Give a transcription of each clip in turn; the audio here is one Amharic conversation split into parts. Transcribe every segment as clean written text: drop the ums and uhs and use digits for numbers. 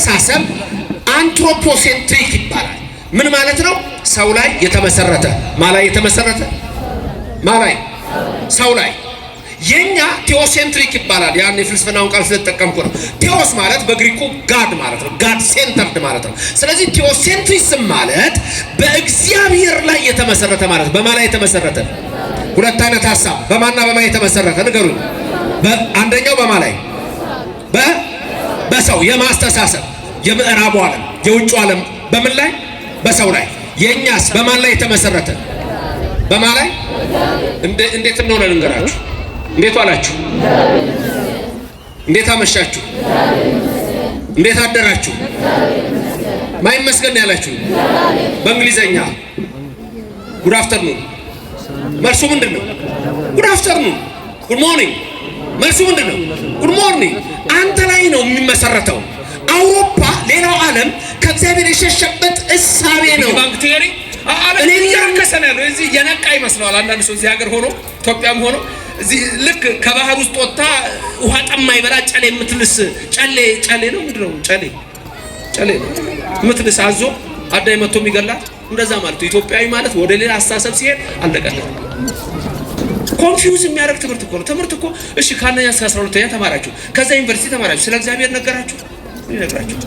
አስተሳሰብ አንትሮፖሴንትሪክ ይባላል። ምን ማለት ነው? ሰው ላይ የተመሰረተ ማላይ የተመሰረተ ማላይ ሰው ላይ የኛ ቴዎሴንትሪክ ይባላል። ያን የፍልስፍናውን ቃል ስለተጠቀምኩ ነው። ቴዎስ ማለት በግሪኩ ጋድ ማለት ነው። ጋድ ሴንተርድ ማለት ነው። ስለዚህ ቴዎሴንትሪዝም ማለት በእግዚአብሔር ላይ የተመሰረተ ማለት ነው። በማን ላይ የተመሰረተ? ሁለት አይነት ሐሳብ በማንና በማን የተመሰረተ ንገሩኝ። አንደኛው በማን ላይ? በሰው የማስተሳሰብ የምዕራቡ ዓለም የውጭ ዓለም በምን ላይ? በሰው ላይ። የኛስ በማን ላይ የተመሰረተ? በማን ላይ? እንዴት ነው ልንገራችሁ። እንዴት ዋላችሁ? እንዴት አመሻችሁ? እንዴት አደራችሁ? ማይመስገን ያላችሁ በእንግሊዘኛ ጉድ አፍተርኑን መልሱ ምንድነው? ጉድ አፍተርኑን ጉድ ሞርኒንግ መልሱ ምንድነው? ጉድ ሞርኒንግ። አንተ ላይ ነው የሚመሰረተው። አውሮፓ ሌላው ዓለም ከእግዚአብሔር የሸሸበት እሳቤ ነው። ባንክ ቲዮሪ እኔ ያከሰነ ነው። እዚህ የነቃ ይመስላል አንዳንድ ሰው እዚህ ሀገር ሆኖ ኢትዮጵያም ሆኖ እዚህ ልክ ከባህር ውስጥ ወጣ ውሃ ጠማ ይበላ ጨሌ የምትልስ ጨሌ ነው ምንድነው? ጨሌ ነው የምትልስ አዞ አዳይ መጥቶ የሚገላት እንደዛ ማለት ነው። ኢትዮጵያዊ ማለት ወደ ሌላ አስተሳሰብ ሲሄድ አለቀለት። ኮንፊውዝ የሚያደርግ ትምህርት እኮ ነው። ትምህርት እኮ እሺ ከአንደኛ እስከ 12ኛ ተማራችሁ፣ ከዛ ዩኒቨርሲቲ ተማራችሁ፣ ስለ እግዚአብሔር ነገራችሁ ይነግራችሁ።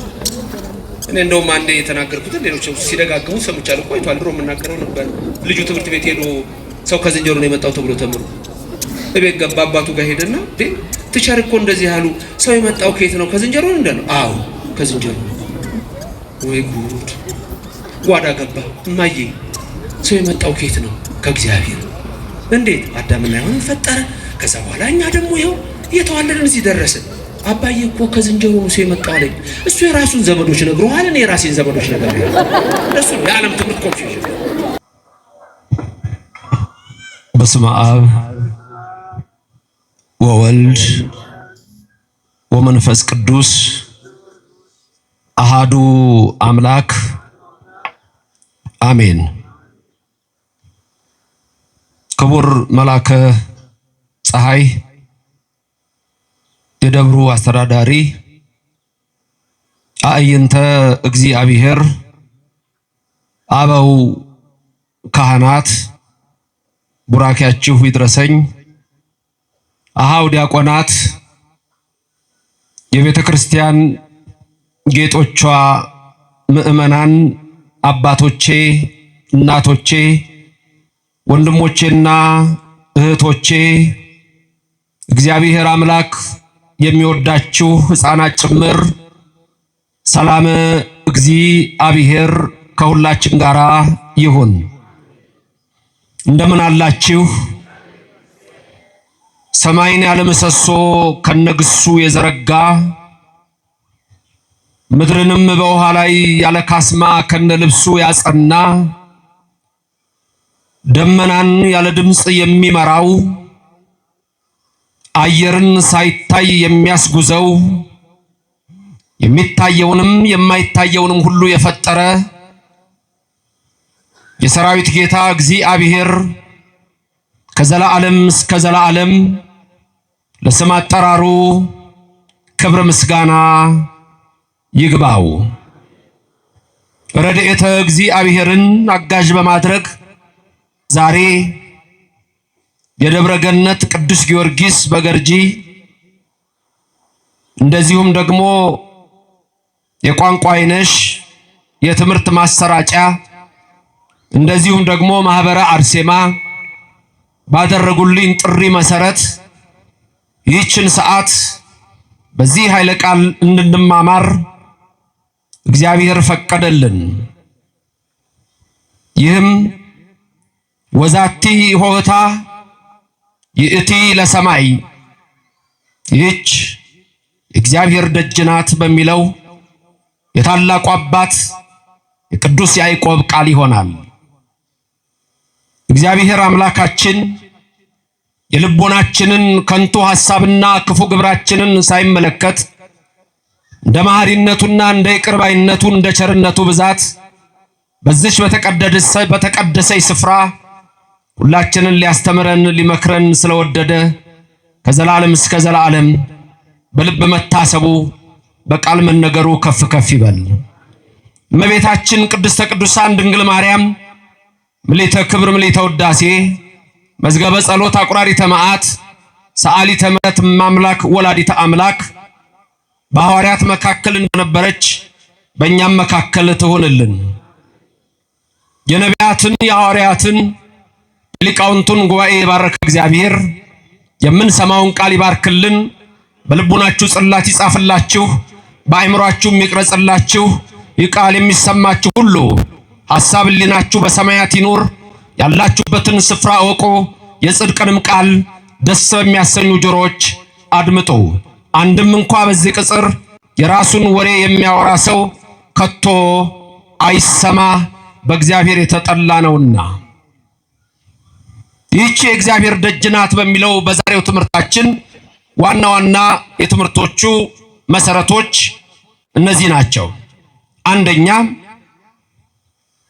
እኔ እንደውም አንዴ የተናገርኩትን ሌሎች ሲደጋግሙ ሰምቻለሁ። ቆይቷል። ድሮ የምናገረው ነበር። ልጁ ትምህርት ቤት ሄዶ ሰው ከዝንጀሮ ነው የመጣው ተብሎ ተምሮ እቤት ገባ። አባቱ ጋር ሄደና ቲቸር እኮ እንደዚህ ያሉ ሰው የመጣው ከየት ነው? ከዝንጀሮ ነው እንዳለው። አዎ ከዝንጀሮ። ወይ ጉድ! ጓዳ ገባ። እማዬ ሰው የመጣው ከየት ነው? ከእግዚአብሔር። እንዴት? አዳምና ሔዋንን ፈጠረ። ከዛ በኋላ እኛ ደግሞ ይኸው እየተዋለድን እዚህ ደረስን። አባዬ እኮ ከዝንጀሮ ነው ሰው የመጣው አለኝ። እሱ የራሱን ዘመዶች ነግሮሃል፣ እኔ የራሴን ዘመዶች ነግሬሃለሁ። እሱ የዓለም ትምህርት ኮንፊውዥን። በስመ አብ ወወልድ ወመንፈስ ቅዱስ አሃዱ አምላክ አሜን። ክቡር መላከ ፀሐይ የደብሩ አስተዳዳሪ፣ አዕይንተ እግዚአብሔር፣ አበው ካህናት ቡራኪያችሁ ይድረሰኝ፣ አሃው ዲያቆናት፣ የቤተ ክርስቲያን ጌጦቿ ምእመናን፣ አባቶቼ፣ እናቶቼ፣ ወንድሞቼና እህቶቼ፣ እግዚአብሔር አምላክ የሚወዳችሁ ሕፃናት ጭምር ሰላም እግዚአብሔር ከሁላችን ጋር ይሁን። እንደምን አላችሁ? ሰማይን ያለ ምሰሶ ከነግሱ የዘረጋ ምድርንም በውሃ ላይ ያለ ካስማ ከነልብሱ ያጸና ደመናን ያለ ድምጽ የሚመራው አየርን ሳይታይ የሚያስጉዘው የሚታየውንም የማይታየውንም ሁሉ የፈጠረ የሰራዊት ጌታ እግዚአብሔር ከዘላለም እስከ ዘላለም ለስም አጠራሩ ክብር ምስጋና ይግባው። ረድኤተ እግዚአብሔርን አጋዥ በማድረግ ዛሬ የደብረ ገነት ቅዱስ ጊዮርጊስ በገርጂ እንደዚሁም ደግሞ የቋንቋ አይነሽ የትምህርት ማሰራጫ እንደዚሁም ደግሞ ማህበረ አርሴማ ባደረጉልኝ ጥሪ መሰረት ይህችን ሰዓት በዚህ ኃይለ ቃል እንድንማማር እግዚአብሔር ፈቀደልን። ይህም ወዛቲ ሆህታ ይእቲ ለሰማይ ይህች እግዚአብሔር ደጅ ናት በሚለው የታላቁ አባት የቅዱስ ያዕቆብ ቃል ይሆናል። እግዚአብሔር አምላካችን የልቦናችንን ከንቱ ሐሳብና ክፉ ግብራችንን ሳይመለከት እንደ መሐሪነቱና እንደ ይቅር ባይነቱ እንደ ቸርነቱ ብዛት በዚች በተቀደሰች ስፍራ ሁላችንን ሊያስተምረን ሊመክረን ስለወደደ ከዘላለም እስከ ዘላለም በልብ መታሰቡ በቃል መነገሩ ከፍ ከፍ ይበል። እመቤታችን ቅድስተ ቅዱሳን ድንግል ማርያም ምልዕተ ክብር ምልዕተ ውዳሴ መዝገበ ጸሎት አቁራሪተ መዓት ሰዓሊተ ምሕረት አምላክ ወላዲተ አምላክ በሐዋርያት መካከል እንደነበረች በእኛም መካከል ትሆንልን። የነቢያትን የሐዋርያትን ሊቃውንቱን ጉባኤ የባረከ እግዚአብሔር የምንሰማውን ቃል ይባርክልን። በልቡናችሁ ጽላት ይጻፍላችሁ፣ በአእምሮአችሁም ይቅረጽላችሁ። ይህ ቃል የሚሰማችሁ ሁሉ ሐሳብ ሕሊናችሁ በሰማያት ይኑር። ያላችሁበትን ስፍራ እወቁ። የጽድቅንም ቃል ደስ በሚያሰኙ ጆሮዎች አድምጡ። አንድም እንኳ በዚህ ቅጽር የራሱን ወሬ የሚያወራ ሰው ከቶ አይሰማ፣ በእግዚአብሔር የተጠላ ነውና። ይህች የእግዚአብሔር ደጅ ናት በሚለው በዛሬው ትምህርታችን ዋና ዋና የትምህርቶቹ መሰረቶች እነዚህ ናቸው። አንደኛ፣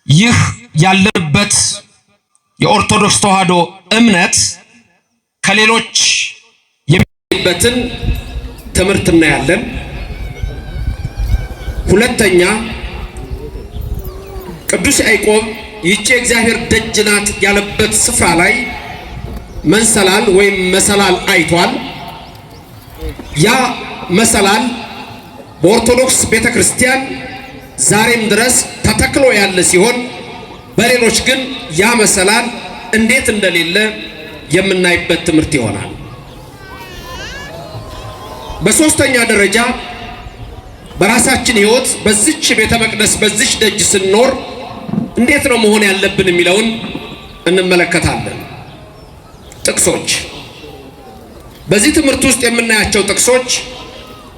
ይህ ያለንበት የኦርቶዶክስ ተዋሕዶ እምነት ከሌሎች የሚለይበትን ትምህርት እናያለን። ሁለተኛ፣ ቅዱስ ያዕቆብ ይህች የእግዚአብሔር ደጅ ናት ያለበት ስፍራ ላይ መንሰላል ወይም መሰላል አይቷል። ያ መሰላል በኦርቶዶክስ ቤተክርስቲያን ዛሬም ድረስ ተተክሎ ያለ ሲሆን በሌሎች ግን ያ መሰላል እንዴት እንደሌለ የምናይበት ትምህርት ይሆናል። በሶስተኛ ደረጃ በራሳችን ሕይወት በዚች ቤተ መቅደስ በዚች ደጅ ስንኖር እንዴት ነው መሆን ያለብን የሚለውን እንመለከታለን። ጥቅሶች፣ በዚህ ትምህርት ውስጥ የምናያቸው ጥቅሶች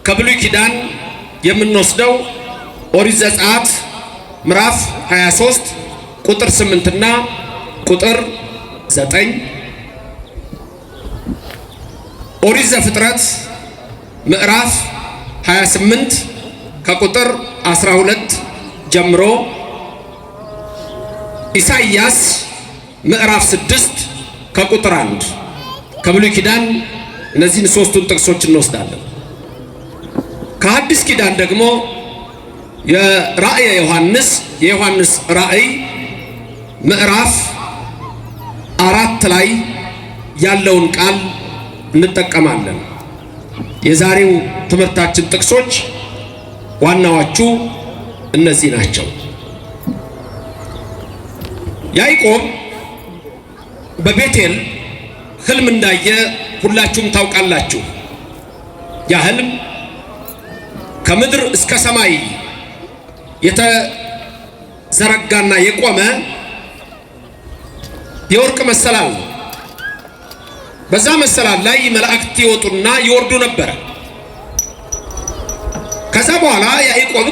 ከብሉይ ኪዳን የምንወስደው ኦሪት ዘጸአት ምዕራፍ 23 ቁጥር 8 እና ቁጥር 9፣ ኦሪት ዘፍጥረት ምዕራፍ 28 ከቁጥር 12 ጀምሮ፣ ኢሳይያስ ምዕራፍ 6 ከቁጥር 1። ከብሉይ ኪዳን እነዚህን ሶስቱን ጥቅሶች እንወስዳለን። ከሐዲስ ኪዳን ደግሞ የራእየ የዮሐንስ ራእይ ምዕራፍ 4 ላይ ያለውን ቃል እንጠቀማለን። የዛሬው ትምህርታችን ጥቅሶች ዋናዎቹ እነዚህ ናቸው። ያዕቆብ በቤቴል ህልም እንዳየ ሁላችሁም ታውቃላችሁ። ያ ህልም ከምድር እስከ ሰማይ የተዘረጋና የቆመ የወርቅ መሰላል ነው። በዛ መሰላል ላይ መላእክት ይወጡና ይወርዱ ነበር። ከዛ በኋላ ያዕቆብ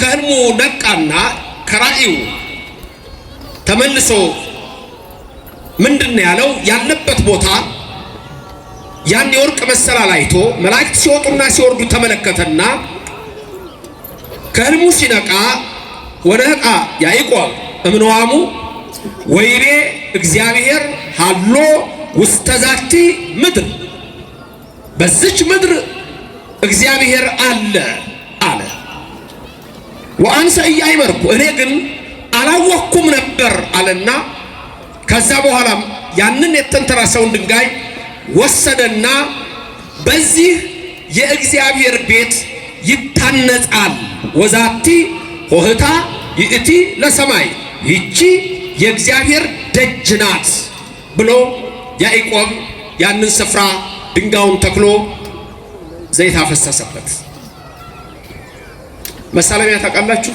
ከህልሙ ነቃና ከራእዩ ተመልሶ ምንድነው ያለው? ያለበት ቦታ ያን የወርቅ መሰላል አይቶ መላእክት ሲወጡና ሲወርዱ ተመለከተና ከህልሙ ሲነቃ ወነቃ ያዕቆብ እምነዋሙ ወይቤ እግዚአብሔር ሃሎ ውስተ ዛቲ ምድር፣ በዚች ምድር እግዚአብሔር አለ አለ። ወአንሰ ኢያእመርኩ፣ እኔ ግን አላወቅኩም ነበር አለና ከዛ በኋላ ያንን የተንተራሰውን ድንጋይ ወሰደና በዚህ የእግዚአብሔር ቤት ይታነጻል፣ ወዛቲ ሆህታ ይእቲ ለሰማይ፣ ይቺ የእግዚአብሔር ደጅ ናት ብሎ ያዕቆብ ያንን ስፍራ ድንጋዩን ተክሎ ዘይት አፈሰሰበት። መሳለሚያ ታውቃላችሁ?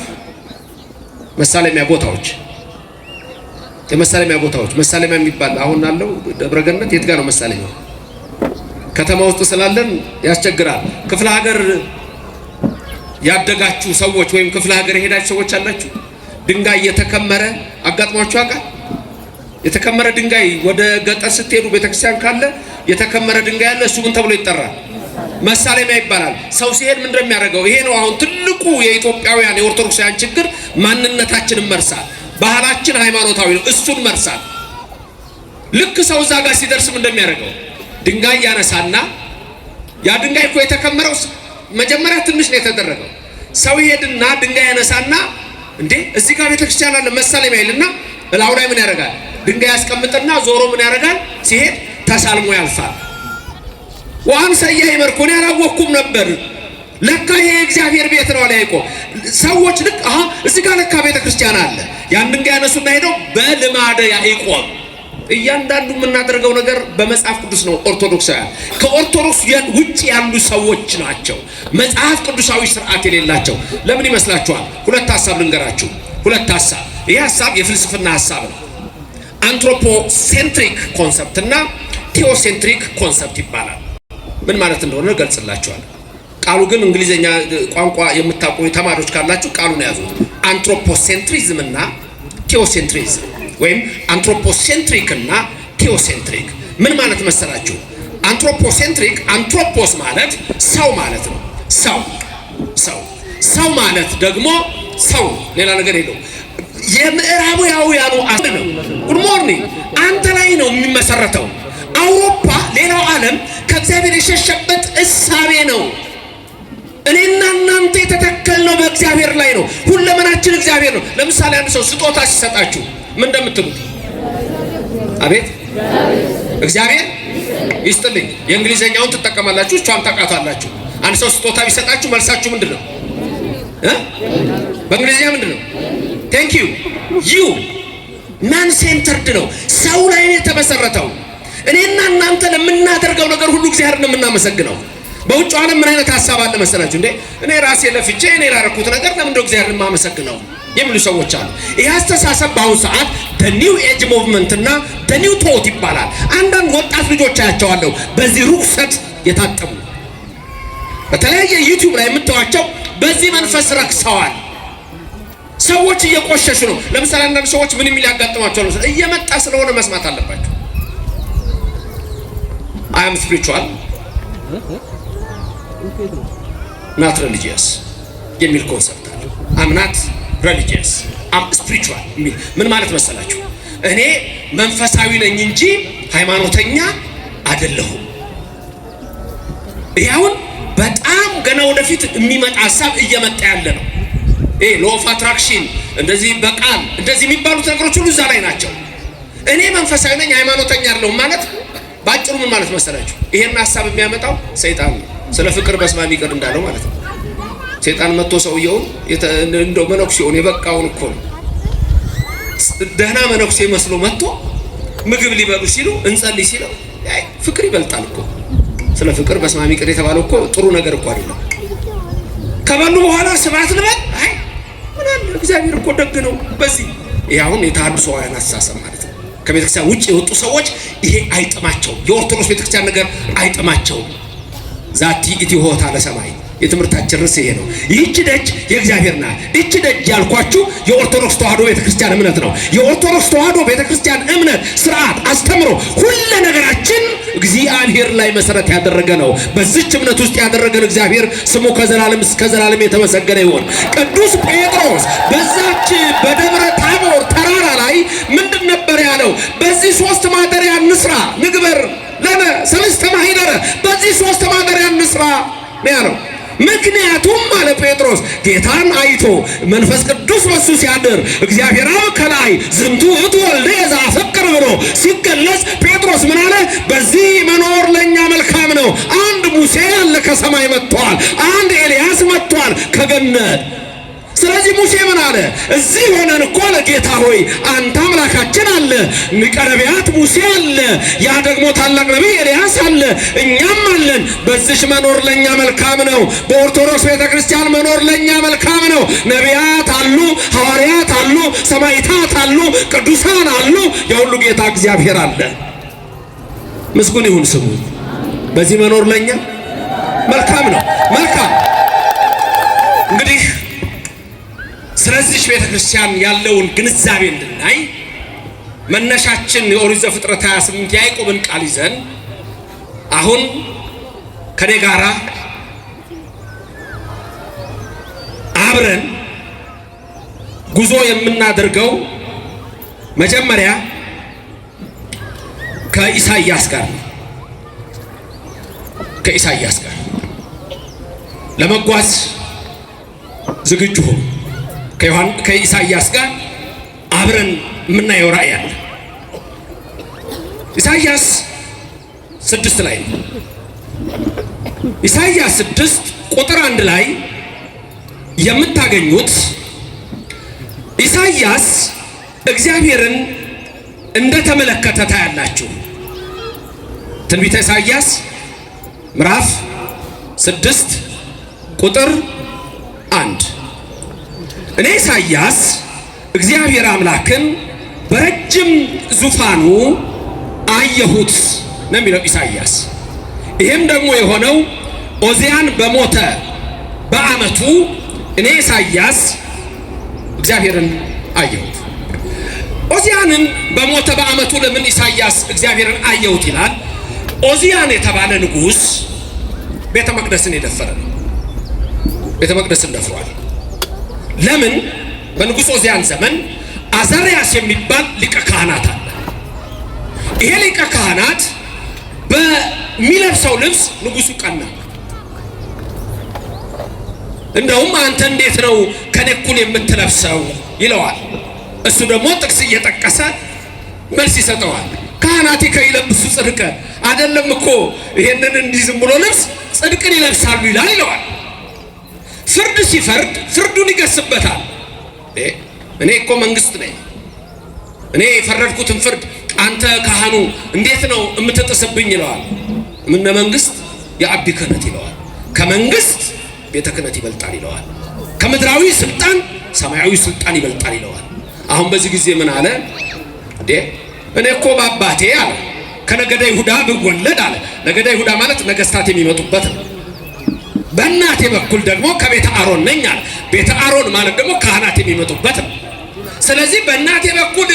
መሳለሚያ ቦታዎች፣ የመሳለሚያ ቦታዎች መሳለሚያ የሚባል አሁን አለው ደብረገነት። የት ጋር ነው መሳለሚያው? ከተማ ውስጥ ስላለን ያስቸግራል። ክፍለ ሀገር ያደጋችሁ ሰዎች ወይም ክፍለ ሀገር የሄዳችሁ ሰዎች አላችሁ? ድንጋይ የተከመረ አጋጥሟችሁ ያውቃል? የተከመረ ድንጋይ ወደ ገጠር ስትሄዱ ቤተክርስቲያን ካለ የተከመረ ድንጋይ አለ። እሱ ምን ተብሎ ይጠራል? መሳለሚያ ይባላል። ሰው ሲሄድ ምን እንደሚያደርገው ይሄ ነው። አሁን ትልቁ የኢትዮጵያውያን የኦርቶዶክሳውያን ችግር ማንነታችንን መርሳት፣ ባህላችን ሃይማኖታዊ ነው፣ እሱን መርሳት። ልክ ሰው እዛ ጋር ሲደርስ ምን እንደሚያደርገው ድንጋይ ያነሳና ያ ድንጋይ እኮ የተከመረው መጀመሪያ ትንሽ ነው የተደረገው። ሰው ይሄድና ድንጋይ ያነሳና እንዴ እዚህ ጋር ቤተክርስቲያን አለ መሳለም ይልና እላው ላይ ምን ያደርጋል? ድንጋይ ያስቀምጥና ዞሮ ምን ያደርጋል? ሲሄድ ተሳልሞ ያልፋል። ዋን ሰያ ይመርኩን ያላወቅኩም ነበር ለካ ይሄ እግዚአብሔር ቤት ነው አለ ያዕቆብ። ሰዎች ልክ እዚህ ጋር ለካ ቤተክርስቲያን አለ ያን ድንጋይ ያነሱና ሄደው በልማደ ያዕቆብ እያንዳንዱ የምናደርገው ነገር በመጽሐፍ ቅዱስ ነው። ኦርቶዶክሳውያን ከኦርቶዶክስ ውጭ ያሉ ሰዎች ናቸው መጽሐፍ ቅዱሳዊ ስርዓት የሌላቸው። ለምን ይመስላችኋል? ሁለት ሐሳብ ልንገራችሁ። ሁለት ሐሳብ። ይህ ሐሳብ የፍልስፍና ሐሳብ ነው። አንትሮፖሴንትሪክ ኮንሰፕት እና ቴዎሴንትሪክ ኮንሰፕት ይባላል። ምን ማለት እንደሆነ ገልጽላችኋል። ቃሉ ግን እንግሊዘኛ ቋንቋ የምታውቁ ተማሪዎች ካላችሁ ቃሉን ያዙት። አንትሮፖሴንትሪዝም እና ቴዎሴንትሪዝም ወይም አንትሮፖሴንትሪክ እና ቴዎሴንትሪክ ምን ማለት መሰላችሁ? አንትሮፖሴንትሪክ አንትሮፖስ ማለት ሰው ማለት ነው። ሰው ማለት ደግሞ ሰው ሌላ ነገር የለው። የምዕራባውያኑ ነው። ጉድ ሞርኒንግ አንተ ላይ ነው የሚመሰረተው። አውሮፓ ሌላው ዓለም ከእግዚአብሔር የሸሸበት እሳቤ ነው። እኔና እናንተ የተተከልነው በእግዚአብሔር ላይ ነው። ሁለመናችን እግዚአብሔር ነው። ለምሳሌ አንድ ሰው ስጦታ ሲሰጣችሁ ምን እንደምትሉት? አቤት እግዚአብሔር ይስጥልኝ። የእንግሊዘኛውን ትጠቀማላችሁ፣ እሷን ታውቃታላችሁ። አንድ ሰው ስጦታ ቢሰጣችሁ መልሳችሁ ምንድን ነው? በእንግሊዝኛ ምንድን ነው? ቴንክ ዩ። ዩ ናን ሴንተርድ ነው። ሰው ላይ ነው የተመሰረተው። እኔና እናንተ ለምናደርገው ነገር ሁሉ እግዚአብሔርን ነው የምናመሰግነው። በውጭ ዓለም ምን አይነት ሐሳብ አለ መሰላችሁ? እንዴ እኔ ራሴ ለፍቼ እኔ ላደረኩት ነገር ለምን እንደው እግዚአብሔርን የማመሰግነው የሚሉ ሰዎች አሉ። ይህ አስተሳሰብ በአሁኑ ሰዓት ኒው ኤጅ ሙቭመንት እና ኒው ቶት ይባላል። አንዳንድ ወጣት ልጆች አያቸዋለሁ በዚህ ርኩሰት የታጠቡ በተለያየ ዩቲዩብ ላይ የምታዋቸው በዚህ መንፈስ ረክሰዋል። ሰዎች እየቆሸሹ ነው። ለምሳሌ አንዳንድ ሰዎች ምን የሚል ያጋጥማቸው ነው? እየመጣ ስለሆነ መስማት አለባቸው። አይ አም ስፒሪቹዋል ናት ሪሊጂየስ የሚል ኮንሰፕት አለ። አም ናት ሪሊጂየስ አም ስፒሪቹዋል የሚል ምን ማለት መሰላችሁ? እኔ መንፈሳዊ ነኝ እንጂ ሃይማኖተኛ አይደለሁም። ይሄውን በጣም ገና ወደፊት የሚመጣ ሐሳብ እየመጣ ያለ ነው። ሎ ኦፍ አትራክሽን እንደዚህ በቃል እንደዚህ የሚባሉት ነገሮች ሁሉ እዛ ላይ ናቸው። እኔ መንፈሳዊ ነኝ ሃይማኖተኛ አይደለሁም ማለት ባጭሩ ምን ማለት መሰላችሁ? ይሄን ሐሳብ የሚያመጣው ሰይጣን ነው። ስለ ፍቅር በስማም ይቅር እንዳለው ማለት ነው። ሰይጣን መጥቶ ሰውየውን እንደው መነኩሴውን የበቃውን እኮ ነው ደህና መነኩሴ መስሎ መጥቶ ምግብ ሊበሉ ሲሉ እንጸልይ ሲለው አይ ፍቅር ይበልጣል እኮ ስለ ፍቅር በስማም ይቅር የተባለው እኮ ጥሩ ነገር እኮ አይደለም። ከበሉ በኋላ ስብሐት ልበል አይ ምን አለ እግዚአብሔር እኮ ደግ ነው። በዚህ ይሄ አሁን የተሐድሶውያን አስተሳሰብ ማለት ነው። ከቤተክርስቲያን ውጭ የወጡ ሰዎች ይሄ አይጥማቸውም። የኦርቶዶክስ ቤተክርስቲያን ነገር አይጥማቸውም። ዛቲ ኢትዮሆታ ለሰማይ የትምህርታችን ርዕስ ይሄ ነው። ይህች ደጅ የእግዚአብሔር ናት። ይህች ደጅ ያልኳችሁ የኦርቶዶክስ ተዋህዶ ቤተክርስቲያን እምነት ነው። የኦርቶዶክስ ተዋህዶ ቤተክርስቲያን እምነት፣ ስርዓት፣ አስተምሮ ሁሉ ነገራችን እግዚአብሔር ላይ መሰረት ያደረገ ነው። በዚች እምነት ውስጥ ያደረገን እግዚአብሔር ስሙ ከዘላለም እስከ ዘላለም የተመሰገነ ይሁን። ቅዱስ ጴጥሮስ በዛች በደብረ ታቦር ተራራ ላይ ምንድን ነበር ያለው? በዚህ ሶስት ማደሪያ እንስራ ንግበር ለነ ሰለስተ ማኅደረ፣ በዚህ ሶስት ማደሪያ እንስራ ነው ያለው። ምክንያቱም አለ ጴጥሮስ ጌታን አይቶ መንፈስ ቅዱስ በሱ ሲያድር እግዚአብሔር አብ ከላይ ዝንቱ ውእቱ ወልደ ዘአፈቅር ብሎ ሲገለጽ ጴጥሮስ ምን አለ? በዚህ መኖር ለኛ መልካም ነው። አንድ ሙሴ ያለ ከሰማይ መጥቷል፣ አንድ ኤልያስ መጥቷል ከገነት። ስለዚህ ሙሴ ምን አለ? እዚህ ሆነን እኮ ለጌታ ሆይ አንተ አምላካችን አለ፣ ንቀረቢያት ሙሴ አለ፣ ያ ደግሞ ታላቅ ነቢይ ኤልያስ አለ፣ እኛም አለን። በዚህ መኖር ለኛ መልካም ነው። በኦርቶዶክስ ቤተክርስቲያን መኖር ለኛ መልካም ነው። ነቢያት አሉ፣ ሐዋርያት አሉ፣ ሰማዕታት አሉ፣ ቅዱሳን አሉ፣ የሁሉ ጌታ እግዚአብሔር አለ። ምስጉን ይሁን ስሙ። በዚህ መኖር ለኛ መልካም ነው። መልካም እንግዲህ ስለዚህ ቤተክርስቲያን ያለውን ግንዛቤ እንድናይ መነሻችን የኦሪት ዘፍጥረት 28 ያዕቆብን ቃል ይዘን አሁን ከኔ ጋራ አብረን ጉዞ የምናደርገው መጀመሪያ ከኢሳይያስ ጋር ለመጓዝ ዝግጁ ሁኑ። ከኢሳይያስ ጋር አብረን የምናየው ራእይ አለ። ኢሳይያስ 6 ላይ ነው። ኢሳይያስ 6 ቁጥር 1 ላይ የምታገኙት ኢሳይያስ እግዚአብሔርን እንደተመለከተ ታያላችሁ። ትንቢተ ኢሳይያስ ምዕራፍ 6 ቁጥር 1 እኔ ኢሳይያስ እግዚአብሔር አምላክን በረጅም ዙፋኑ አየሁት ነው የሚለው ኢሳይያስ። ይሄም ደግሞ የሆነው ኦዚያን በሞተ በዓመቱ እኔ ኢሳይያስ እግዚአብሔርን አየሁት። ኦዚያንን በሞተ በዓመቱ ለምን ኢሳይያስ እግዚአብሔርን አየሁት ይላል? ኦዚያን የተባለ ንጉሥ ቤተ መቅደስን የደፈረ ነው። ቤተ መቅደስን ደፍሯል። ለምን? በንጉሥ ኦዚያን ዘመን አዛርያስ የሚባል ሊቀ ካህናት አለ። ይሄ ሊቀ ካህናት በሚለብሰው ልብስ ንጉሡ ቀና። እንደውም አንተ እንዴት ነው ከኔ እኩል የምትለብሰው ይለዋል። እሱ ደግሞ ጥቅስ እየጠቀሰ መልስ ይሰጠዋል። ካህናት ከይለብሱ ጽድቅ አይደለም እኮ ይሄንን እንዲህ ዝም ብሎ ልብስ ጽድቅን ይለብሳሉ ይለዋል። ፍርድ ሲፈርድ ፍርዱን ይገስበታል። እኔ እኮ መንግስት ነኝ፣ እኔ የፈረድኩትን ፍርድ አንተ ካህኑ እንዴት ነው የምትጥስብኝ ይለዋል። ምነ መንግስት የአቢ ክህነት ይለዋል። ከመንግስት ቤተ ክህነት ይበልጣል ይለዋል። ከምድራዊ ስልጣን ሰማያዊ ስልጣን ይበልጣል ይለዋል። አሁን በዚህ ጊዜ ምን አለ? እኔ እኮ በአባቴ አለ ከነገደ ይሁዳ ብወለድ አለ። ነገደ ይሁዳ ማለት ነገስታት የሚመጡበት ነው። በእናቴ በኩል ደግሞ ከቤተ አሮን ነኝ አለ። ቤተ አሮን ማለት ደግሞ ካህናት የሚመጡበት ነው። ስለዚህ በእናቴ በኩል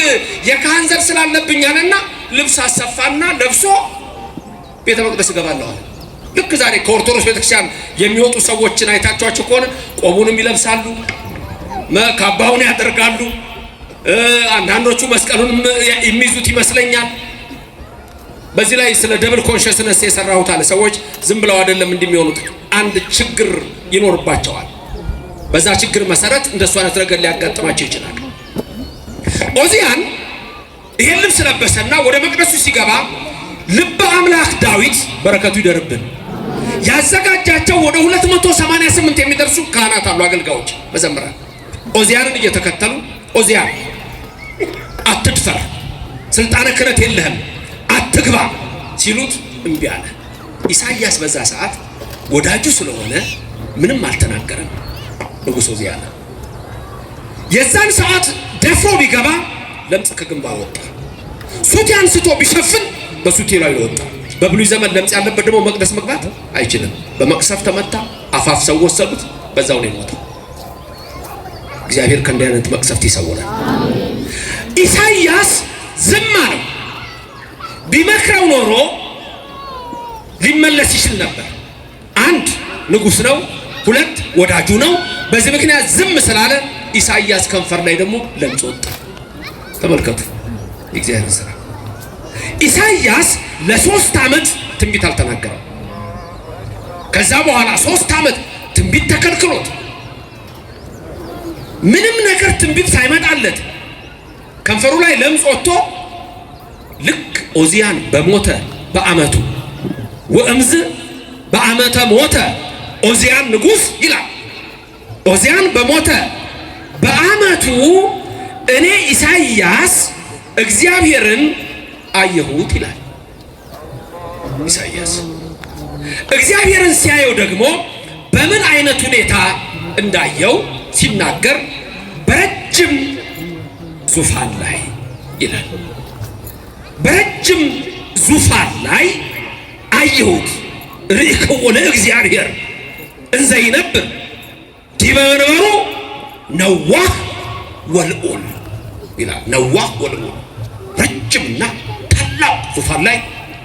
የካህን ዘር ስላለብኝ አለና ልብስ አሰፋና ለብሶ ቤተ መቅደስ እገባለሁ አለ። ልክ ዛሬ ከኦርቶዶክስ ቤተክርስቲያን የሚወጡ ሰዎችን አይታችኋቸው ከሆነ ቆቡንም ይለብሳሉ፣ ካባውን ያደርጋሉ፣ አንዳንዶቹ መስቀሉንም የሚይዙት ይመስለኛል። በዚህ ላይ ስለ ደብል ኮንሽስነስ የሰራሁት አለ። ሰዎች ዝም ብለው አይደለም እንደሚሆኑት፣ አንድ ችግር ይኖርባቸዋል። በዛ ችግር መሰረት እንደሱ አይነት ነገር ሊያጋጥማቸው ይችላል። ኦዚያን ይሄን ልብስ ለበሰና ወደ መቅደሱ ሲገባ ልበ አምላክ ዳዊት በረከቱ ይደርብን ያዘጋጃቸው ወደ 288 የሚደርሱ ካህናት አሉ፣ አገልጋዮች፣ መዘምራን ኦዚያንን እየተከተሉ ኦዚያን አትድፈር፣ ስልጣነ ክህነት የለህም፣ አትግባ ሲሉት እምቢ አለ። ኢሳይያስ በዛ ሰዓት ወዳጁ ስለሆነ ምንም አልተናገረም። ንጉሥ ኦዚያን የዛን ሰዓት ደፍሮ ቢገባ ለምጽ ከግንባር ወጣ። ሱት አንስቶ ቢሸፍን በሱቴ ላይ ወጣ። በብሉይ ዘመን ለምጽ ያለበት ደግሞ መቅደስ መግባት አይችልም። በመቅሰፍ ተመታ፣ አፋፍ ሰው ወሰዱት፣ በዛው ነው የሞተው። እግዚአብሔር ከእንዲህ አይነት መቅሰፍት ይሰውራል። ኢሳይያስ ዝም አለው። ቢመክረው ኖሮ ሊመለስ ይችል ነበር። አንድ ንጉሥ ነው፣ ሁለት ወዳጁ ነው። በዚህ ምክንያት ዝም ስላለ ኢሳይያስ ከንፈር ላይ ደግሞ ለምጽ ወጣ። ተመልከቱ የእግዚአብሔር ሥራ። ኢሳይያስ ለ3 ዓመት ትንቢት አልተናገረም። ከዛ በኋላ 3 ዓመት ትንቢት ተከልክሎት ምንም ነገር ትንቢት ሳይመጣለት ከንፈሩ ላይ ለምጽ ወጥቶ ልክ ኦዚያን በሞተ በዓመቱ ወእምዝ በዓመተ ሞተ ኦዚያን ንጉሥ ይላል። ኦዚያን በሞተ በዓመቱ እኔ ኢሳይያስ እግዚአብሔርን አየሁት ይላል። ኢሳይያስ እግዚአብሔርን ሲያየው ደግሞ በምን አይነት ሁኔታ እንዳየው ሲናገር በረጅም ዙፋን ላይ ይላል። በረጅም ዙፋን ላይ አየሁት። ርኢክዎ ለእግዚአብሔር እንዘ ይነብር ዲበ መንበሩ ነዋህ ወልዑል ይላል። ነዋህ ወልዑል ረጅምና ታላቅ ዙፋን ላይ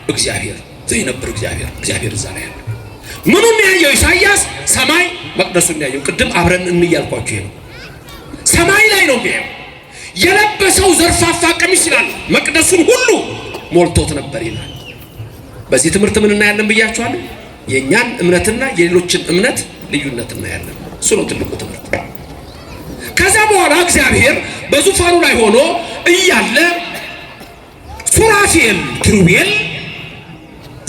እግዚአብሔር ዘይነብር እግዚአብሔር እዛ ላይ ያለ። ምኑን ያየው ኢሳይያስ? ሰማይ መቅደሱን ያየው። ቅድም አብረን እንያልኳችሁ ይሄ ነው። ሰማይ ላይ ነው የሚያየው። የለበሰው ዘርፋፋ ቀሚስ ይላል መቅደሱን ሁሉ ሞልቶት ነበር ይላል። በዚህ ትምህርት ምን እናያለን ብያችኋለሁ? የእኛን እምነትና የሌሎችን እምነት ልዩነት እናያለን። እሱ ነው ትልቁ ትምህርት። ከዛ በኋላ እግዚአብሔር በዙፋኑ ላይ ሆኖ እያለ ሱራፌል ኪሩቤል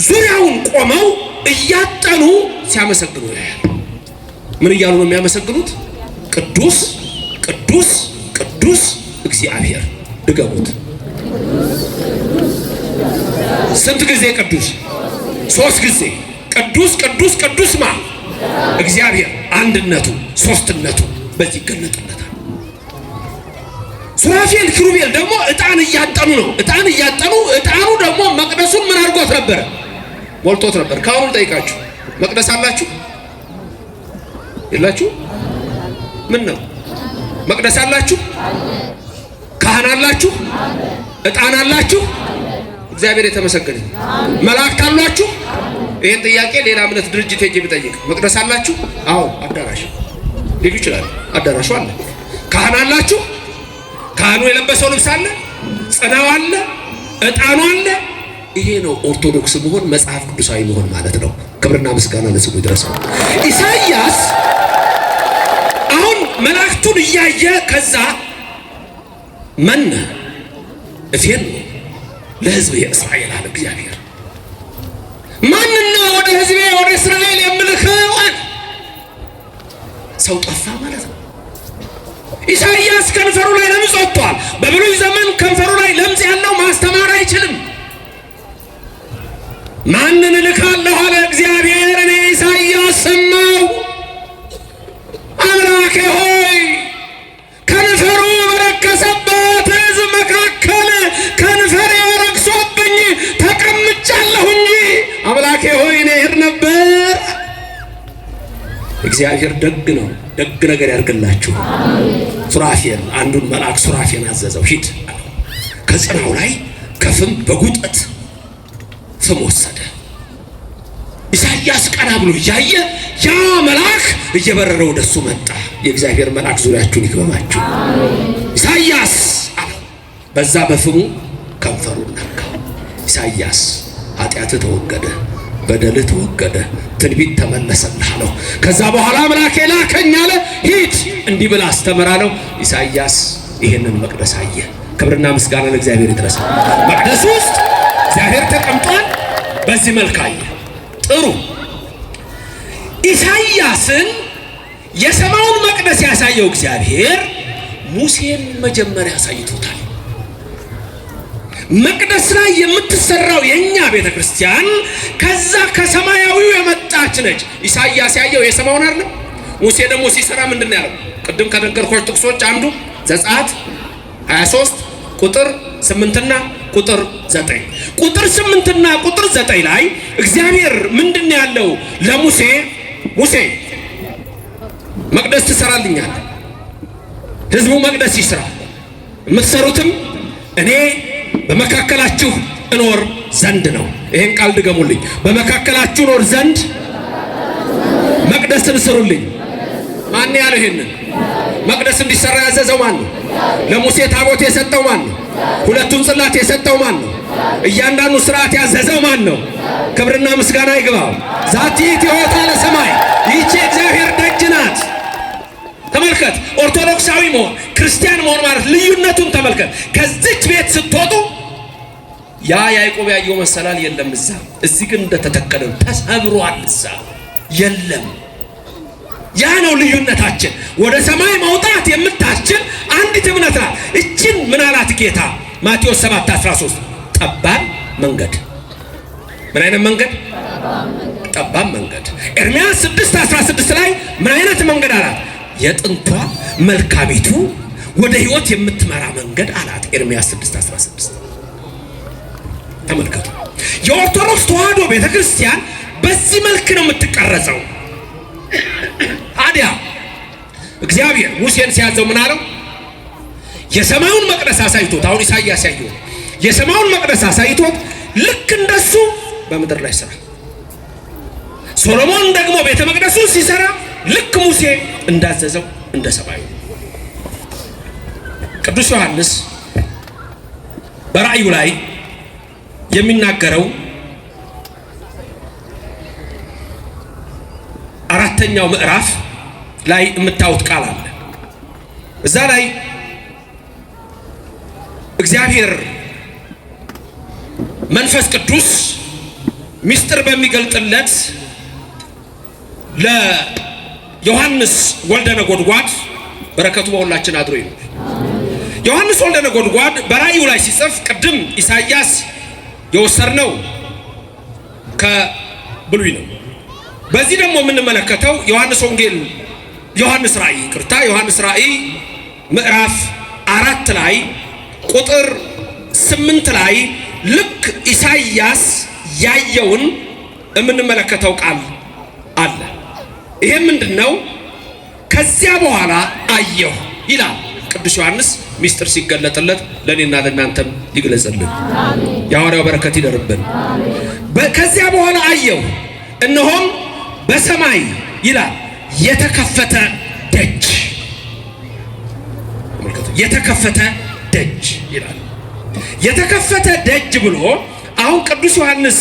ዙሪያውን ቆመው እያጠኑ ሲያመሰግኑ ያያል። ምን እያሉ ነው የሚያመሰግኑት? ቅዱስ ቅዱስ ቅዱስ እግዚአብሔር። ድገሙት። ስንት ጊዜ ቅዱስ? 3 ጊዜ። ቅዱስ ቅዱስ ቅዱስ ማ እግዚአብሔር አንድነቱ ሶስትነቱ በዚህ ይገለጥለታል። ሱራፌል ኪሩቤል ደግሞ ዕጣን እያጠኑ ነው። ዕጣን እያጠኑ ዕጣኑ ደግሞ መቅደሱን ምን አድርጎት ነበረ? ሞልቶት ነበር። ካሁኑ ጠይቃችሁ መቅደስ አላችሁ የላችሁ? ምን ነው መቅደስ አላችሁ? ካህን አላችሁ? ዕጣን አላችሁ? እግዚአብሔር የተመሰገነ። መላእክት አሏችሁ? ይሄን ጥያቄ ሌላ እምነት ድርጅት ሄጄ ብጠይቅ መቅደስ አላችሁ? አዎ አዳራሽ ሊሉ ይችላል። አዳራሹ አለ። ካህን አላችሁ? ካህኑ የለበሰው ልብስ አለ፣ ጽናው አለ፣ ዕጣኑ አለ። ይሄ ነው ኦርቶዶክስ መሆን፣ መጽሐፍ ቅዱሳዊ መሆን ማለት ነው። ክብርና ምስጋና ለስሙ ይድረሰው። ኢሳይያስ አሁን መላእክቱን እያየ ከዛ መነ እፌን ለሕዝብ የእስራኤል አለ እግዚአብሔር። ማንነው ወደ ሕዝቤ ወደ እስራኤል የምልከው አለ። ሰው ጠፋ ማለት ነው። ኢሳይያስ ከንፈሩ ላይ ለምጽ ወጥቷል። በብሉይ ዘመን ከንፈሩ ላይ ለምጽ ያለው ማስተማር አይችልም። ማንን እልካለሁ አለ እግዚአብሔር። እኔ ኢሳይያስ ሰማሁ። አምላኬ ሆይ ከንፈሩ በረከሰበት ሕዝብ መካከል ከንፈሬ ረክሶብኝ ተቀምጫለሁ እንጂ አምላኬ ሆይ እኔ እሄድ ነበር። እግዚአብሔር ደግ ነው። ደግ ነገር ያድርግላችሁ። ሱራፌል አንዱን መልአክ ሱራፌል አዘዘው፣ ሂድ አለው። ከጽናው ላይ ከፍም በጉጠት ፍም ወሰደ። ኢሳይያስ ቀና ብሎ እያየ ያ መልአክ እየበረረ ወደሱ መጣ። የእግዚአብሔር መልአክ ዙሪያችሁን ይክበባችሁ። ኢሳይያስ አለው። በዛ በፍሙ ከንፈሩን ነካው። ኢሳይያስ ኃጢአትህ ተወገደ፣ በደልህ ተወገደ፣ ትንቢት ተመለሰልህ አለው። ከዛ በኋላ አምላኬ ላከኝ አለ። ሂድ እንዲህ ብለህ አስተምር አለው። ኢሳይያስ ይሄንን መቅደስ አየ። ክብርና ምስጋና ለእግዚአብሔር ይድረስ። መቅደስ ውስጥ እግዚአብሔር ተቀምጧል። በዚህ መልክ አየ። ጥሩ። ኢሳይያስን የሰማውን መቅደስ ያሳየው እግዚአብሔር ሙሴን መጀመሪያ አሳይቶታል። መቅደስ ላይ የምትሰራው የኛ ቤተክርስቲያን ከዛ ከሰማያዊው የመጣች ነች። ኢሳይያስ ያየው የሰማውን አይደለም። ሙሴ ደግሞ ሲሰራ ምንድነው ያለው? ቅድም ከነገርኳችሁ ጥቅሶች አንዱ ዘጸአት 23 ቁጥር 8ና ቁጥር 9። ቁጥር 8ና ቁጥር 9 ላይ እግዚአብሔር ምንድነው ያለው ለሙሴ? ሙሴ መቅደስ ትሰራልኛለህ፣ ህዝቡ መቅደስ ይስራ፣ የምትሰሩትም እኔ በመካከላችሁ እኖር ዘንድ ነው። ይሄን ቃል ድገሙልኝ። በመካከላችሁ እኖር ዘንድ መቅደስን ስሩልኝ። ማን ያለው ይሄንን? መቅደስ እንዲሰራ ያዘዘው ማን ነው? ለሙሴ ታቦት የሰጠው ማን ነው? ሁለቱን ጽላት የሰጠው ማን ነው? እያንዳንዱ ስርዓት ያዘዘው ማን ነው? ክብርና ምስጋና ይግባው። ዛቲ ትሆታ ለሰማይ፣ ይህች እግዚአብሔር ደጅ ናት። ተመልከት። ኦርቶዶክሳዊ መሆን ክርስቲያን መሆን ማለት ልዩነቱን ተመልከት። ከዚች ቤት ስትወጡ ያ ያዕቆብ ያየው መሰላል የለም እዛ፣ እዚህ ግን እንደተተከለ ተሰብሯል። እዛ የለም። ያ ነው ልዩነታችን። ወደ ሰማይ መውጣት የምታስችል አንዲት እምነት ናት። እችን ምን አላት ጌታ? ማቴዎስ 7:13 ጠባብ መንገድ። ምን አይነት መንገድ? ጠባብ መንገድ። ኤርምያስ 6:16 ላይ ምን አይነት መንገድ አላት? የጥንቷ መልካሚቱ ወደ ሕይወት የምትመራ መንገድ አላት። ኤርምያስ 6:16 ተመልከቱ። የኦርቶዶክስ ተዋሕዶ ቤተክርስቲያን በዚህ መልክ ነው የምትቀረጸው። ታዲያ እግዚአብሔር ሙሴን ሲያዘው ምን አለው? የሰማዩን መቅደስ አሳይቶት፣ አሁን ኢሳይያስ ያየው የሰማዩን መቅደስ አሳይቶት ልክ እንደሱ በምድር ላይ ስራ። ሶሎሞን ደግሞ ቤተ መቅደሱን ሲሰራ ልክ ሙሴ እንዳዘዘው እንደ ሰማዩ። ቅዱስ ዮሐንስ በራእዩ ላይ የሚናገረው 7ኛው ምዕራፍ ላይ የምታዩት ቃል አለ። እዛ ላይ እግዚአብሔር መንፈስ ቅዱስ ሚስጥር በሚገልጥለት ለዮሐንስ ወልደ ነጎድጓድ በረከቱ በሁላችን አድሮ ይሁን። ዮሐንስ ወልደ ነጎድጓድ በራእዩ ላይ ሲጽፍ ቅድም ኢሳይያስ የወሰድነው ከብሉይ ነው። በዚህ ደግሞ የምንመለከተው ዮሐንስ ራእይ ምዕራፍ 4 ላይ ቁጥር 8 ላይ ልክ ኢሳይያስ ያየውን የምንመለከተው ቃል አለ። ይሄ ምንድነው? ከዚያ በኋላ አየሁ ይላል ቅዱስ ዮሐንስ ሚስጥር ሲገለጥለት ለኔና ለናንተም ይግለጽልን። የሐዋርያው በረከት ይደርብን። ከዚያ በኋላ አየሁ እነሆም በሰማይ ይላል የተከፈተ ደጅ የተከፈተ ደጅ ይላል። የተከፈተ ደጅ ብሎ አሁን ቅዱስ ዮሐንስ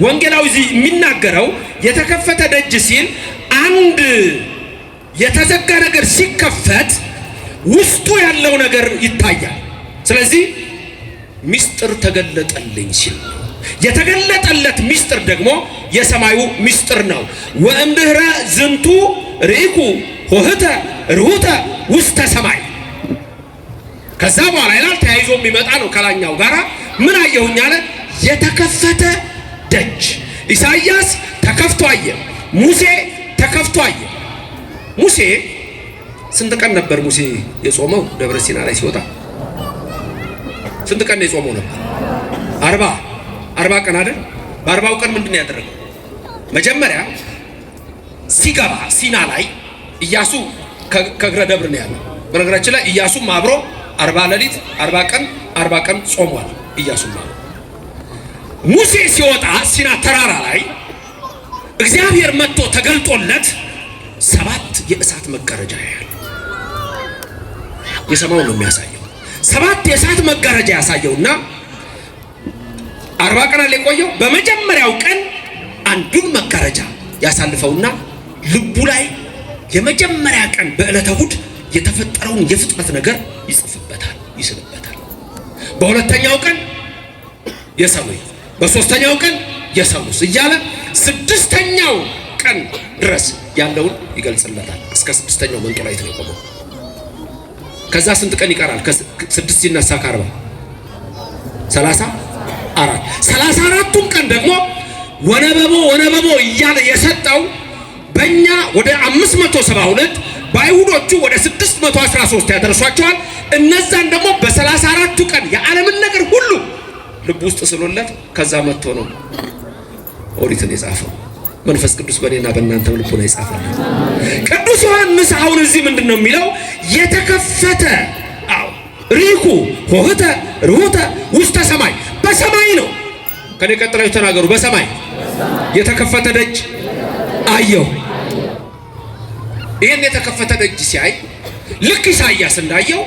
ወንጌላዊ የሚናገረው የተከፈተ ደጅ ሲል አንድ የተዘጋ ነገር ሲከፈት ውስጡ ያለው ነገር ይታያል። ስለዚህ ሚስጥር ተገለጠልኝ ሲል የተገለጠለት ሚስጥር ደግሞ የሰማዩ ሚስጥር ነው። ወእምድኅረ ዝንቱ ርኢኩ ሆህተ ርሁተ ውስተ ሰማይ። ከዛ በኋላ ይላል ተያይዞ የሚመጣ ነው ከላኛው ጋራ ምን አየሁኝ አለ? የተከፈተ ደጅ። ኢሳይያስ ተከፍቶ አየ። ሙሴ ተከፍቶ አየ። ሙሴ ስንት ቀን ነበር ሙሴ የጾመው? ደብረ ሲና ላይ ሲወጣ ስንት ቀን የጾመው ነበር? 40 ቀን አይደል? በ40ው ቀን ምንድን ነው ያደረገው? መጀመሪያ ሲገባ ሲና ላይ ኢያሱ ከእግረ ደብር ነው ያለው። በነገራችን ላይ ኢያሱም አብሮ 40 ሌሊት 40 ቀን ጾሟል። ኢያሱም አብሮ ሙሴ ሲወጣ ሲና ተራራ ላይ እግዚአብሔር መጥቶ ተገልጦለት 7 የእሳት መጋረጃ ያያል። የሰማው ነው የሚያሳየው። 7 የእሳት መጋረጃ ያሳየውና 40 ቀን ላይ ቆየው። በመጀመሪያው ቀን አንዱን መጋረጃ ያሳልፈውና ልቡ ላይ የመጀመሪያ ቀን በዕለተ እሑድ የተፈጠረውን የፍጥረት ነገር ይጽፍበታል፣ ይስልበታል። በሁለተኛው ቀን የሰሙይ፣ በሶስተኛው ቀን የሰሙስ እያለ 6ኛው ቀን ድረስ ያለውን ይገልጽለታል። እስከ 6ኛው መንጦላይት ነው የቆመው። ከዛ ስንት ቀን ይቀራል? ከ6 ሲነሳ ከ40 34ቱን ቀን ደግሞ ወነበቦ እያለ የሰጠው በእኛ ወደ 572 በአይሁዶቹ ወደ 613 ያደርሷቸዋል። እነዛን ደግሞ በ34ቱ ቀን የዓለምን ነገር ሁሉ ልብ ውስጥ ስሎለት ከዛ መጥቶ ነው ኦሪትን የጻፈው። መንፈስ ቅዱስ በእኔና በእናንተ ልብ ነው የጻፈልን። ቅዱስ ዮሐንስ አሁን እዚህ ምንድን ነው የሚለው? የተከፈተ ሪኩ ሆህተ ርሁተ ውስተ ሰማይ፣ በሰማይ ነው። ከኔ ቀጥላችሁ ተናገሩ። በሰማይ የተከፈተ ደጅ አየሁ። ይሄን የተከፈተ ደጅ ሲያይ ልክ ኢሳይያስ እንዳየው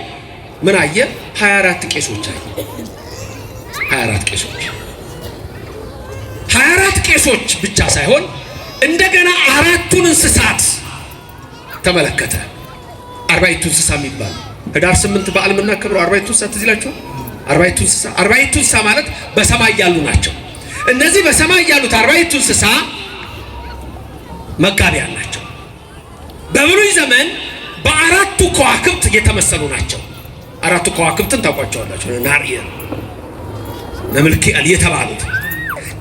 ምን አየ? 24 ቄሶች አየ። 24 ቄሶች ብቻ ሳይሆን እንደገና 4ቱን እንስሳት ተመለከተ። 40ቱ እንስሳ የሚባል ህዳር 8 በዓል የምናከብረው 40ቱ እንስሳ ትዝ ይላችኋል? 40ቱ እንስሳ ማለት በሰማይ ያሉ ናቸው። እነዚህ በሰማይ ያሉት 40ቱ እንስሳ መጋቢያን ናቸው። በብሉይ ዘመን በ4ቱ ከዋክብት የተመሰሉ ናቸው። 4ቱ ከዋክብትን ታውቋቸዋላችሁ? ናርኤል፣ ነምልክኤል የተባሉት።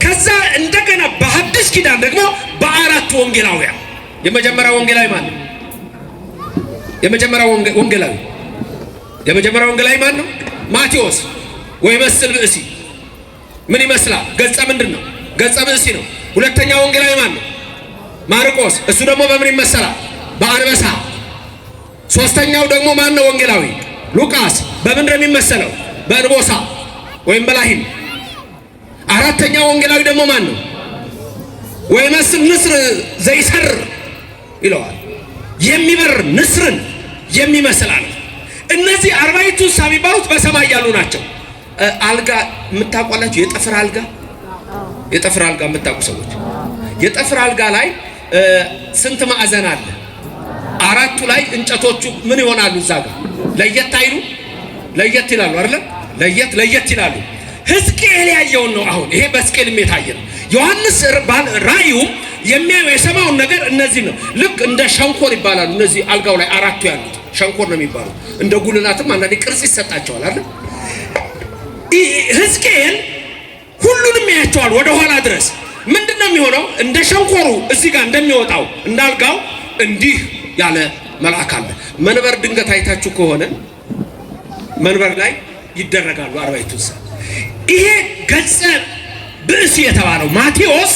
ከዛ እንደገና በሐዲስ ኪዳን ደግሞ በ4ቱ ወንጌላውያን። የመጀመሪያው ወንጌላዊ ማን ነው? የመጀመሪያው ወንጌላዊ ማን ነው? ማቴዎስ። ወይ መስል ብእሲ ምን ይመስላል? ገጸ ምንድን ነው? ገጸ ብእሲ ነው። ሁለተኛው ወንጌላዊ ማን ነው? ማርቆስ። እሱ ደግሞ በምን ይመሰላል? በአንበሳ። ሶስተኛው ደግሞ ማን ነው? ወንጌላዊ ሉቃስ። በምን ነው የሚመሰለው? በእንቦሳ ወይም በላሂም። አራተኛው ወንጌላዊ ደግሞ ማን ነው? ወይ መስል ንስር ዘይሰር ይለዋል። የሚበር ንስርን የሚመስል አለ። እነዚህ 40ቱ እንስሳ የሚባሉት በሰማይ ያሉ ናቸው። አልጋ የምታውቋላችሁ? የጠፍር አልጋ የምታውቁ ሰዎች የጠፍር አልጋ ላይ ስንት ማዕዘን አለ? አራቱ ላይ እንጨቶቹ ምን ይሆናሉ? እዛ ጋር ለየት አይሉ? ለየት ይላሉ አይደል? ለየት ይላሉ። ሕዝቅኤል ያየውን ነው። አሁን ይሄ በሕዝቅኤልም የታየ ነው። ዮሐንስ ራእዩም የሚያየው የሰማውን ነገር እነዚህ ነው። ልክ እንደ ሸንኮር ይባላሉ። እነዚህ አልጋው ላይ አራቱ ያሉት ሸንኮር ነው የሚባሉት። እንደ ጉልላትም አንዳንዴ ቅርጽ ይሰጣቸዋል አይደል? ሕዝቅኤል ሁሉንም ያያቸዋል ወደ ኋላ ድረስ። ምንድነው የሚሆነው? እንደ ሸንኮሩ እዚህ ጋር እንደሚወጣው እንዳልጋው እንዲህ ያለ መልአክ አለ። መንበር ድንገት አይታችሁ ከሆነ መንበር ላይ ይደረጋሉ አርባዕቱ እንስሳ። ይሄ ገጸ ብእሲ የተባለው ማቴዎስ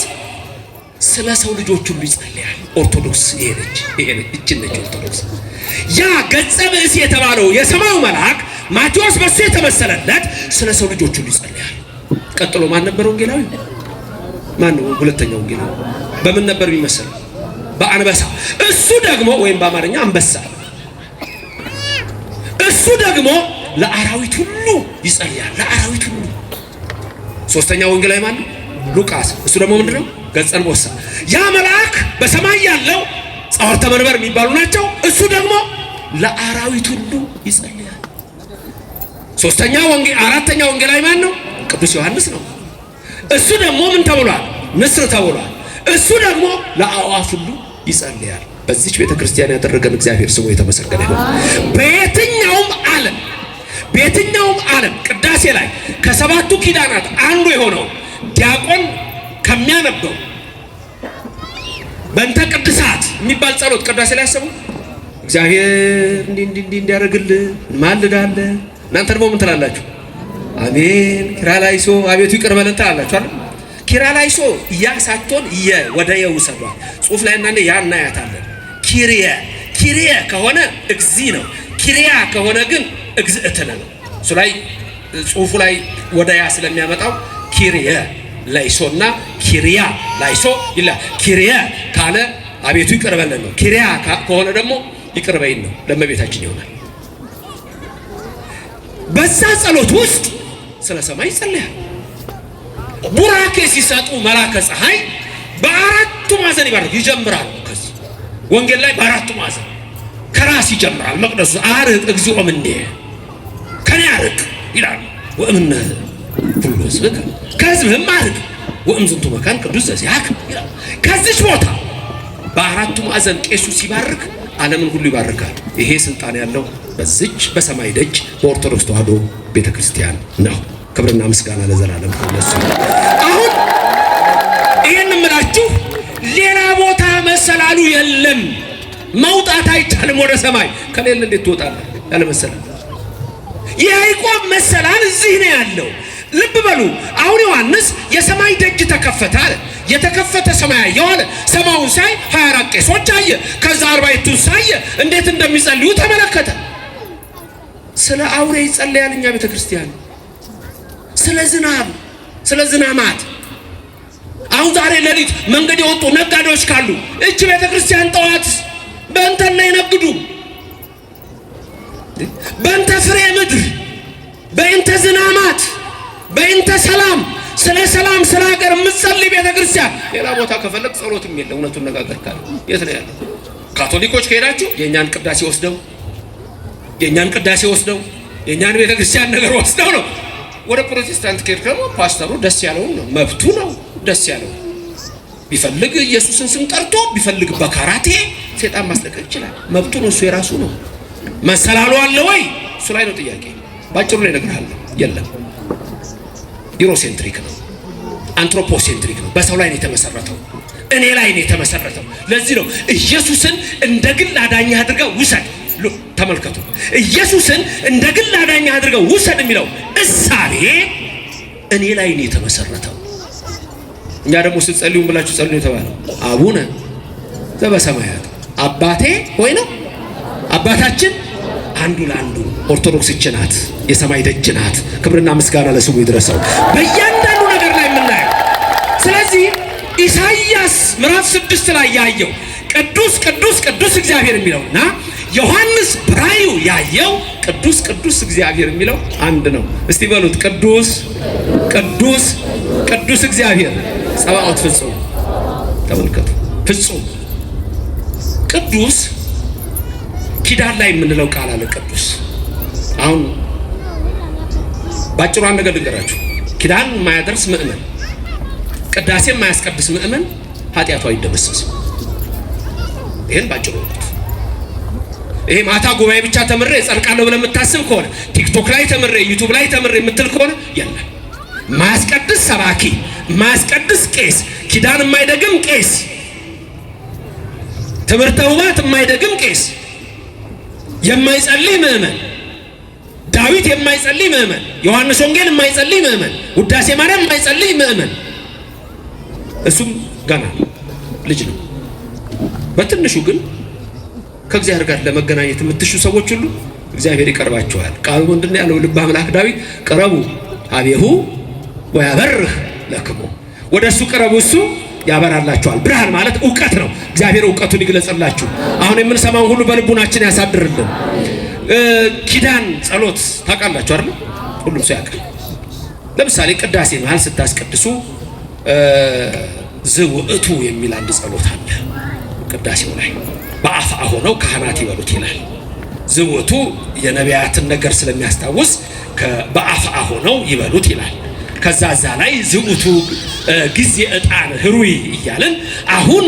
ስለ ሰው ልጆች ሁሉ ይጸልያል። ኦርቶዶክስ ይሄ ነች ኦርቶዶክስ። ያ ገጸ ብእሲ የተባለው የሰማዩ መልአክ ማቴዎስ በሱ የተመሰለለት ስለ ሰው ልጆች ሁሉ ይጸልያል። ቀጥሎ ማን ነበር ወንጌላዊ? ማን ነው ሁለተኛው ወንጌላዊ? በምን ነበር የሚመሰለው? በአንበሳ። እሱ ደግሞ ወይም በአማርኛ አንበሳ፣ እሱ ደግሞ ለአራዊት ሁሉ ይጸልያል። ለአራዊት ሁሉ። ሶስተኛው ወንጌላዊ ማን ነው? ሉቃስ። እሱ ደግሞ ምንድነው? ገጸ አንበሳ። ያ መልአክ በሰማይ ያለው ጸዋርተ መንበር የሚባሉ ናቸው። እሱ ደግሞ ለአራዊት ሁሉ ይጸልያል። አራተኛው ወንጌላዊ ማን ነው? ቅዱስ ዮሐንስ ነው። እሱ ደግሞ ምን ተብሏል? ንስር ተብሏል። እሱ ደግሞ ለአዕዋፍ ሁሉ ይጸልያል። በዚች ቤተክርስቲያን ያደረገን እግዚአብሔር ስሙ የተመሰገነ ይሁን። በየትኛውም ዓለም ቅዳሴ ላይ ከሰባቱ ኪዳናት አንዱ የሆነው ዲያቆን ከሚያነበው በእንተ ቅድሳት የሚባል ጸሎት ቅዳሴ ላይ ያሰቡ እግዚአብሔር እንዲህ እንዲያደርግልህ እንማልዳለን። እናንተ ደግሞ ምን ትላላችሁ? አሜን ኪርያላይሶ አቤቱ ይቅር በለን ትላላችሁ አይደል? ኪርያላይሶ ያ ሳትሆን ወደ የውሰዷል። ጽሑፍ ላይ እናንተ ያ እናያታለን። ኪሪየ ከሆነ እግዚ ነው። ኪሪያ ከሆነ ግን እግዝእትነ ነው። እሱ ላይ ጽሑፉ ላይ ወደ ያ ስለሚያመጣው ኪሪየ ላይሶና ኪሪያ ላይሶ ይላል። ኪሪየ ካለ አቤቱ ይቅር በለን ነው። ኪሪያ ከሆነ ደግሞ ይቅር በይን ነው። ለእመቤታችን ይሆናል። በዛ ጸሎት ውስጥ ስለ ሰማይ ይጸልያል። ቡራኬ ሲሰጡ መላከ ፀሐይ በአራቱ ማዕዘን ይጀምራል። ከዚህ ወንጌል ላይ በአራቱ ማዕዘን ከራስ ይጀምራል። መቅደሱ አርቅ እግዚኦ እምኔ ከኔ አርቅ ይላል። ወእምነ ሁሉ ሕዝብከ ከሕዝብህም አርቅ ወእምዝንቱ መካን ቅዱስ ዘዚአከ ይላል። ከዚች ቦታ በአራቱ ማዕዘን ቄሱ ሲባርክ ዓለምን ሁሉ ይባርካል። ይሄ ስልጣን ያለው በዚች በሰማይ ደጅ በኦርቶዶክስ ተዋሕዶ ቤተክርስቲያን ነው። ክብርና ምስጋና ለዘላለም ለሱ። አሁን ይሄን እምላችሁ ሌላ ቦታ መሰላሉ የለም። መውጣት አይቻልም ወደ ሰማይ። ከሌለ እንዴት ትወጣለህ? ያለ መሰላል የያዕቆብ መሰላል እዚህ ነው ያለው። ልብ በሉ። አሁን ዮሐንስ የሰማይ ደጅ ተከፈተ አለ። የተከፈተ ሰማይ አየሁ አለ። ሰማዩን ሳይ 24 ቄሶች አየ። ከዛ 40 ሳየ እንዴት እንደሚጸልዩ ተመለከተ። ስለ አውሬ ይጸልያል እኛ ቤተክርስቲያን፣ ስለ ዝናብ፣ ስለ ዝናማት። አሁን ዛሬ ሌሊት መንገድ የወጡ ነጋዴዎች ካሉ እቺ ቤተክርስቲያን ጠዋት በእንተን ላይ ነግዱ፣ በእንተ ፍሬ ምድር፣ በእንተ ዝናማት፣ በእንተ ሰላም፣ ስለ ሰላም ስለ ሀገር የምትጸልይ ቤተክርስቲያን። ሌላ ቦታ ከፈለግ ጸሎትም የለ። እውነቱን ነጋገር ካለ የት ነው ያለው? ካቶሊኮች ከሄዳችሁ የእኛን ቅዳሴ ወስደው የእኛን ቤተክርስቲያን ነገር ወስደው ነው። ወደ ፕሮቴስታንት ከሄድ ደግሞ ፓስተሩ ደስ ያለውን ነው፣ መብቱ ነው። ደስ ያለው ቢፈልግ ኢየሱስን ስም ጠርቶ ቢፈልግ በካራቴ ሰይጣን ማስለቀቅ ይችላል። መብቱ ነው፣ እሱ የራሱ ነው። መሰላሉ አለ ወይ? እሱ ላይ ነው ጥያቄ። ባጭሩ ላይ እነግርሃለሁ፣ የለም። ዩሮሴንትሪክ ነው፣ አንትሮፖሴንትሪክ ነው። በሰው ላይ ነው የተመሰረተው፣ እኔ ላይ ነው የተመሰረተው። ለዚህ ነው ኢየሱስን እንደ ግል አዳኝ አድርገው ውሰድ። ተመልከቱ፣ ኢየሱስን እንደ ግል አዳኝ አድርገው ውሰድ የሚለው እሳቤ እኔ ላይ ነው የተመሰረተው። እኛ ደግሞ ስትጸልዩ ብላችሁ ጸልዩ የተባለው አቡነ ዘበሰማያት አባቴ ሆይ ነው። አባታችን አንዱ ለአንዱ። ኦርቶዶክስ እች ናት፣ የሰማይ ደጅ ናት። ክብርና ምስጋና ለስሙ ይድረሰው በእያንዳንዱ ነገር ላይ የምናየው። ስለዚህ ኢሳይያስ ምዕራፍ 6 ላይ ያየው ቅዱስ ቅዱስ ቅዱስ እግዚአብሔር የሚለውና ዮሐንስ በራእዩ ያየው ቅዱስ ቅዱስ እግዚአብሔር የሚለው አንድ ነው። እስቲ በሉት፣ ቅዱስ ቅዱስ ቅዱስ እግዚአብሔር ጸባኦት ፍጹም። ተመልከቱ፣ ፍጹም ቅዱስ ኪዳን ላይ የምንለው ቃል አለ። ቅዱስ አሁን ባጭሩ አንድ ነገር ልንገራችሁ። ኪዳን የማያደርስ ምእመን፣ ቅዳሴ የማያስቀድስ ምእመን ኃጢአቱ አይደመሰስም። ይሄን ባጭሩ ነው። ይሄ ማታ ጉባኤ ብቻ ተምሬ ጸድቃለሁ ብለህ የምታስብ ከሆነ ቲክቶክ ላይ ተምሬ ዩቲዩብ ላይ ተምሬ የምትል ከሆነ የለም። ማያስቀድስ ሰባኪ፣ ማያስቀድስ ቄስ፣ ኪዳን የማይደግም ቄስ፣ ትምህርተ ውባት የማይደግም ቄስ፣ የማይጸልይ ምእመን፣ ዳዊት የማይጸልይ ምእመን፣ ዮሐንስ ወንጌል የማይጸልይ ምእመን፣ ውዳሴ ማርያም የማይጸልይ ምእመን እሱም ገና ልጅ ነው። በትንሹ ግን ከእግዚአብሔር ጋር ለመገናኘት የምትሹ ሰዎች ሁሉ እግዚአብሔር ይቀርባቸዋል። ቃሉ ምንድን ነው ያለው? ልበ አምላክ ዳዊት ቅረቡ አቤሁ ወያበርህ ለክሙ፣ ወደ እሱ ቅረቡ እሱ ያበራላችኋል። ብርሃን ማለት እውቀት ነው። እግዚአብሔር እውቀቱን ይግለጽላችሁ። አሁን የምንሰማውን ሁሉ በልቡናችን ያሳድርልን። ኪዳን ጸሎት ታውቃላችሁ አይደል? ሁሉም ሰው ያውቃል። ለምሳሌ ቅዳሴ መሃል ስታስቀድሱ ዝውእቱ የሚል አንድ ጸሎት አለ። ቅዳሴው ላይ በአፋ ሆነው ካህናት ይበሉት ይላል። ዝውእቱ የነቢያትን ነገር ስለሚያስታውስ በአፋ ሆነው ይበሉት ይላል። ከዛ እዛ ላይ ዝውእቱ ጊዜ ዕጣን ህሩይ እያለን አሁን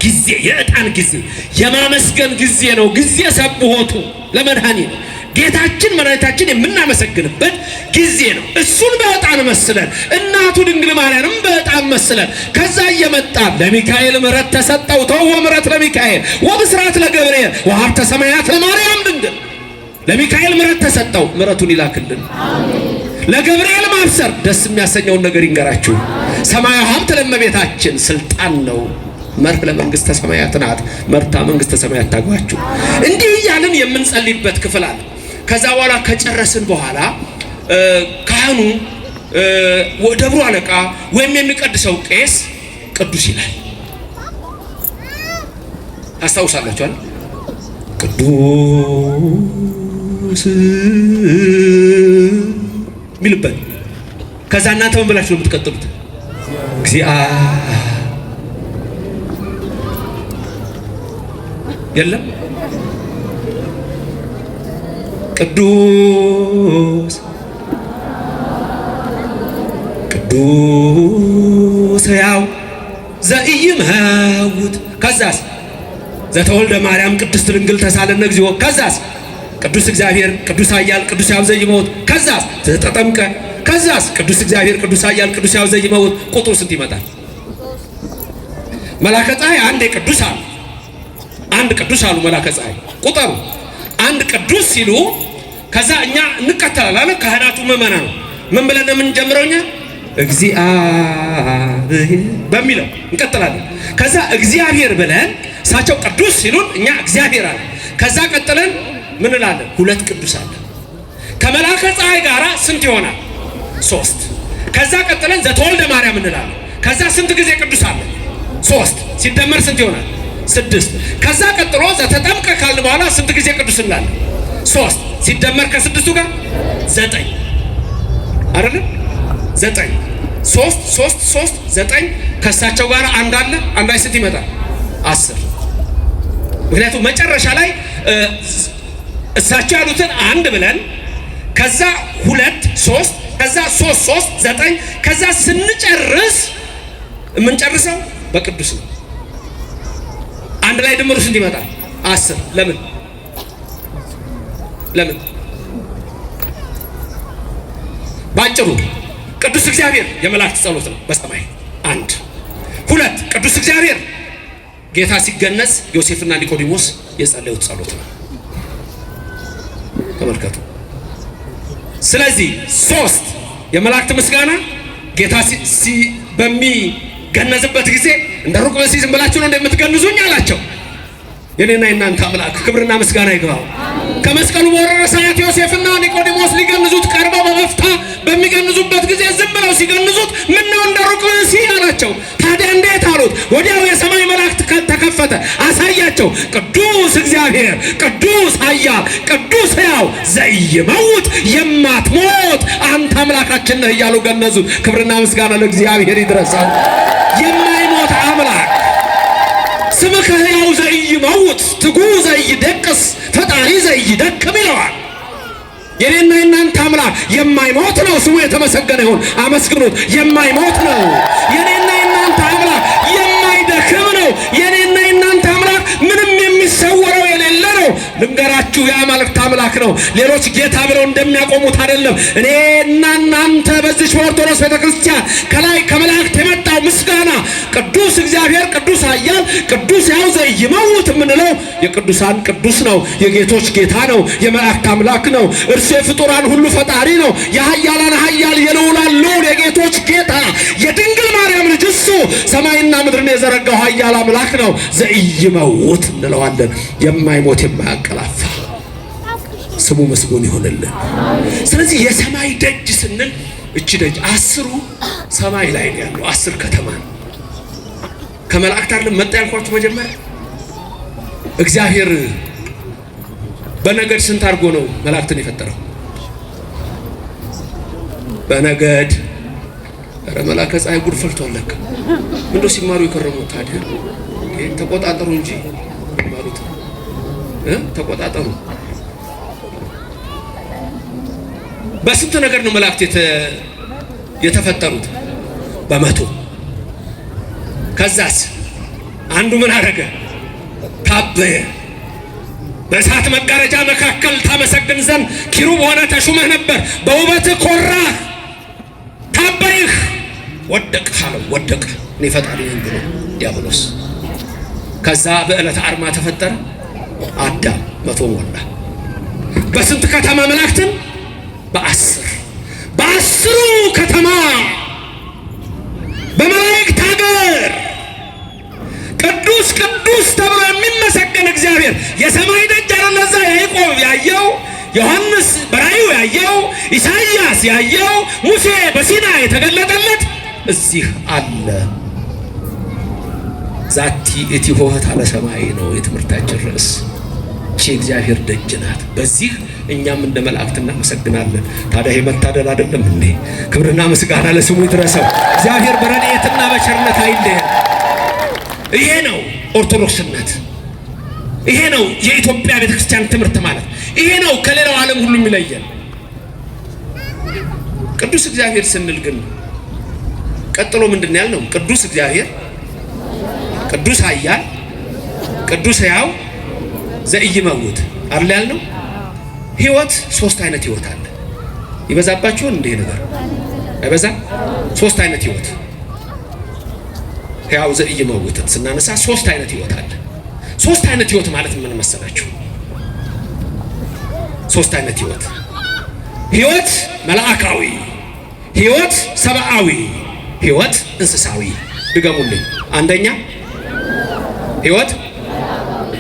ጊዜ የዕጣን ጊዜ የማመስገን ጊዜ ነው። ጊዜ ሰብሖቱ ለመድኃኒት ጌታችን መድኃኒታችን የምናመሰግንበት ጊዜ ነው። እሱን በዕጣን መስለን እናቱ ድንግል ማርያምም በዕጣን መስለን ከዛ እየመጣ ለሚካኤል ምሕረት ተሰጠው ተወ ምሕረት ለሚካኤል ወብስራት ለገብርኤል ወሀብተ ሰማያት ለማርያም ድንግል። ለሚካኤል ምሕረት ተሰጠው፣ ምሕረቱን ይላክልን። ለገብርኤል ማብሰር ደስ የሚያሰኘውን ነገር ይንገራችሁ። ሰማያዊ ሀብት ለእመቤታችን ስልጣን ነው። መርህ ለመንግስተ ሰማያት ናት፣ መርታ መንግስተ ሰማያት ታግባችሁ። እንዲህ እያልን የምንጸልይበት ክፍል አለ። ከዛ በኋላ ከጨረስን በኋላ ካህኑ ደብሩ አለቃ ወይም የሚቀድሰው ቄስ ቅዱስ ይላል። አስታውሳላችኋል? ቅዱስ ሚልበት። ከዛ እናንተ ምን ብላችሁ ነው የምትቀጥሉት? የለም ቅዱስ ቅዱስ ሕያው ዘኢይመውት። ከዛስ ዘተወልደ ማርያም ቅድስት ድንግል ተሳለነ እግዚኦ። ከዛስ ቅዱስ እግዚአብሔር ቅዱስ ኃያል ቅዱስ ሕያው ዘኢይመውት። ከዛስ ዘተጠምቀ። ከዛስ ቅዱስ እግዚአብሔር ቅዱስ ኃያል ቅዱስ ሕያው ዘኢይመውት። ቁጥሩ ስንት ይመጣል? መላከ ፀሐይ አንድ ቅዱስ አሉ፣ አንድ ቅዱስ አሉ መላከ ፀሐይ ቁጠሩ። አንድ ቅዱስ ሲሉ ከዛ እኛ እንከተላለን። ካህናቱ ምእመና ነው። ምን ብለን ነው የምንጀምረው? እኛ እግዚአብሔር በሚለው እንቀጥላለን። ከዛ እግዚአብሔር ብለን እሳቸው ቅዱስ ሲሉን እኛ እግዚአብሔር አለ። ከዛ ቀጥለን ምን እንላለን? ሁለት ቅዱስ አለ። ከመላከ ፀሐይ ጋራ ስንት ይሆናል? 3። ከዛ ቀጥለን ዘተወልደ ማርያም እንላለን። ከዛ ስንት ጊዜ ቅዱስ አለ? 3 ሲደመር ስንት ይሆናል? 6። ከዛ ቀጥሎ ዘተጠምቀ ካልን በኋላ ስንት ጊዜ ቅዱስ እንላለን? 3 ሲደመር ከ6ቱ ጋር 9 አይደለም? 9 3 3 3 9 ከእሳቸው ጋር አንድ አለ። አንድ ላይ ስንት ይመጣል? 10። ምክንያቱም መጨረሻ ላይ እሳቸው ያሉትን አንድ ብለን ከዛ 2 3 ከዛ 3 3 9 ከዛ ስንጨርስ የምንጨርሰው በቅዱስ ነው። አንድ ላይ ድምሩ ስንት ይመጣል? 10። ለምን? ባጭሩ ቅዱስ እግዚአብሔር የመላእክት ጸሎት ነው በሰማይ 1 2 ቅዱስ እግዚአብሔር ጌታ ሲገነዝ ዮሴፍና ኒቆዲሞስ የጸለዩት ጸሎት ነው። ተመልከቱ። ስለዚህ 3 የመላእክት ምስጋና ጌታ በሚገነዝበት ጊዜ እንደ ሩቅ ብእሲ ዝም ብላችሁ ነው እንደምትገንዙኝ አላቸው። የኔና የናንተ አምላክ ክብርና ምስጋና ይግባው። ከመስቀሉ በወረደ ሰዓት ዮሴፍና ኒቆዲሞስ ሊገንዙት ቀርበው በመፍታ በሚገንዙበት ጊዜ ዝም ብለው ሲገንዙት ምን ነው እንደ ሩቅ ብእሲ አላቸው። ታዲያ እንዴት አሉት? ወዲያው የሰማይ መላእክት ተከፈተ፣ አሳያቸው። ቅዱስ እግዚአብሔር ቅዱስ ኃያል ቅዱስ ሕያው ዘኢይመውት የማትሞት አንተ አምላካችን ነህ እያሉ ገነዙት። ክብርና ምስጋና ለእግዚአብሔር ይድረሳል። የማይሞት አምላክ ስምከ ሕያው ዘኢይመውት ዘይመውት ትጉ ዘይደቅስ ፈጣሪ ዘይደክም ይለዋል። የኔና የናንተ አምላክ የማይሞት ነው። ስሙ የተመሰገነ ይሁን። አመስግኑት። የማይሞት ነው። የኔና የናንተ አምላክ የማይደክም ነው። የኔና የናንተ አምላክ ምንም የሚሰወረው የሌለ ነው። ልንገራችሁ፣ የአማልክት አምላክ ነው። ሌሎች ጌታ ብለው እንደሚያቆሙት አይደለም። እኔና እናንተ በዚህ በኦርቶዶክስ ቤተክርስቲያን ከላይ ከመላእክት የመጣው ምስጋና ቅዱስ እግዚአብሔር ቅዱስ ኃያል ቅዱስ ሕያው ዘይመውት የምንለው የቅዱሳን ቅዱስ ነው። የጌቶች ጌታ ነው። የመላእክት አምላክ ነው። እርሱ የፍጡራን ሁሉ ፈጣሪ ነው። የኃያላን ኃያል የልዑላን ልዑል የጌቶች ጌታ የድንግል ማርያም ልጅ እሱ ሰማይና ምድርን የዘረጋው ኃያል አምላክ ነው። ዘይመውት እንለዋለን። የማይሞት የማያንቀላፋ ስሙ መስጎን ይሆንልን። ስለዚህ የሰማይ ደጅ ስንል እቺ ደጅ 10ሩ ሰማይ ላይ ነው ያለው። 10 ከተማ ከመላእክት አይደለም መጣ ያልኳችሁ መጀመሪያ። እግዚአብሔር በነገድ ስንት አድርጎ ነው መላእክትን የፈጠረው? በነገድ። ኧረ መላከ ፀሐይ ጉድ ፈልቷል ለካ። ምንድነው ሲማሩ የከረሙት ታዲያ? ተቆጣጠሩ እንጂ ማሩት ተቆጣጠሩ። በስንት ነገር ነው መላእክት የተፈጠሩት? በመቶ። ከዛስ አንዱ ምን አደረገ? ታበየ። በእሳት መጋረጃ መካከል ታመሰግን ዘንድ ኪሩብ ሆነ ተሹመህ ነበር። በውበትህ ኮራህ፣ ታበይህ፣ ወደቅህ አለው። ወደቀ። እኔ ፈጣሪ ነኝ ብሎ ዲያብሎስ። ከዛ በዕለተ አርማ ተፈጠረ አዳም። 100 ሞላ። በስንት ከተማ መላእክትን? በ10። በ10ሩ ከተማ በመላእክት ሀገር ቅዱስ ቅዱስ ተብሎ የሚመሰገን እግዚአብሔር የሰማይ ደጅ አይደለ? እዛ ያዕቆብ ያየው፣ ዮሐንስ በራእዩ ያየው፣ ኢሳይያስ ያየው፣ ሙሴ በሲና የተገለጠለት እዚህ አለ። ዛቲ እቲ ሆህት አለ ሰማይ ነው የትምህርታችን ርዕስ። እቺ እግዚአብሔር ደጅ ናት። በዚህ እኛም እንደ መላእክት እናመሰግናለን። ታዲያ የመታደል አይደለም እንዴ? ክብርና ምስጋና ለስሙ ይድረሰው። እግዚአብሔር በረድኤትና በቸርነት አይለየን። ይሄ ነው ኦርቶዶክስነት። ይሄ ነው የኢትዮጵያ ቤተክርስቲያን ትምህርት ማለት። ይሄ ነው ከሌላው ዓለም ሁሉ የሚለየን። ቅዱስ እግዚአብሔር ስንል ግን ቀጥሎ ምንድን ያልነው? ቅዱስ እግዚአብሔር ቅዱስ ኃያል ቅዱስ ሕያው ዘኢይመውት አይደል ያልነው? ሕይወት 3 አይነት ሕይወት አለ። ይበዛባችሁን እንደ ነገር አይበዛም? 3 አይነት ሕይወት ሕያው ዘኢይመውትን ስናነሳ 3 አይነት ሕይወት አለ። 3 አይነት ሕይወት ማለት ምን መሰላችሁ? 3 አይነት ሕይወት። ሕይወት መላእካዊ፣ ሕይወት ሰብአዊ፣ ሕይወት እንስሳዊ። ድገሙልኝ። አንደኛ ሕይወት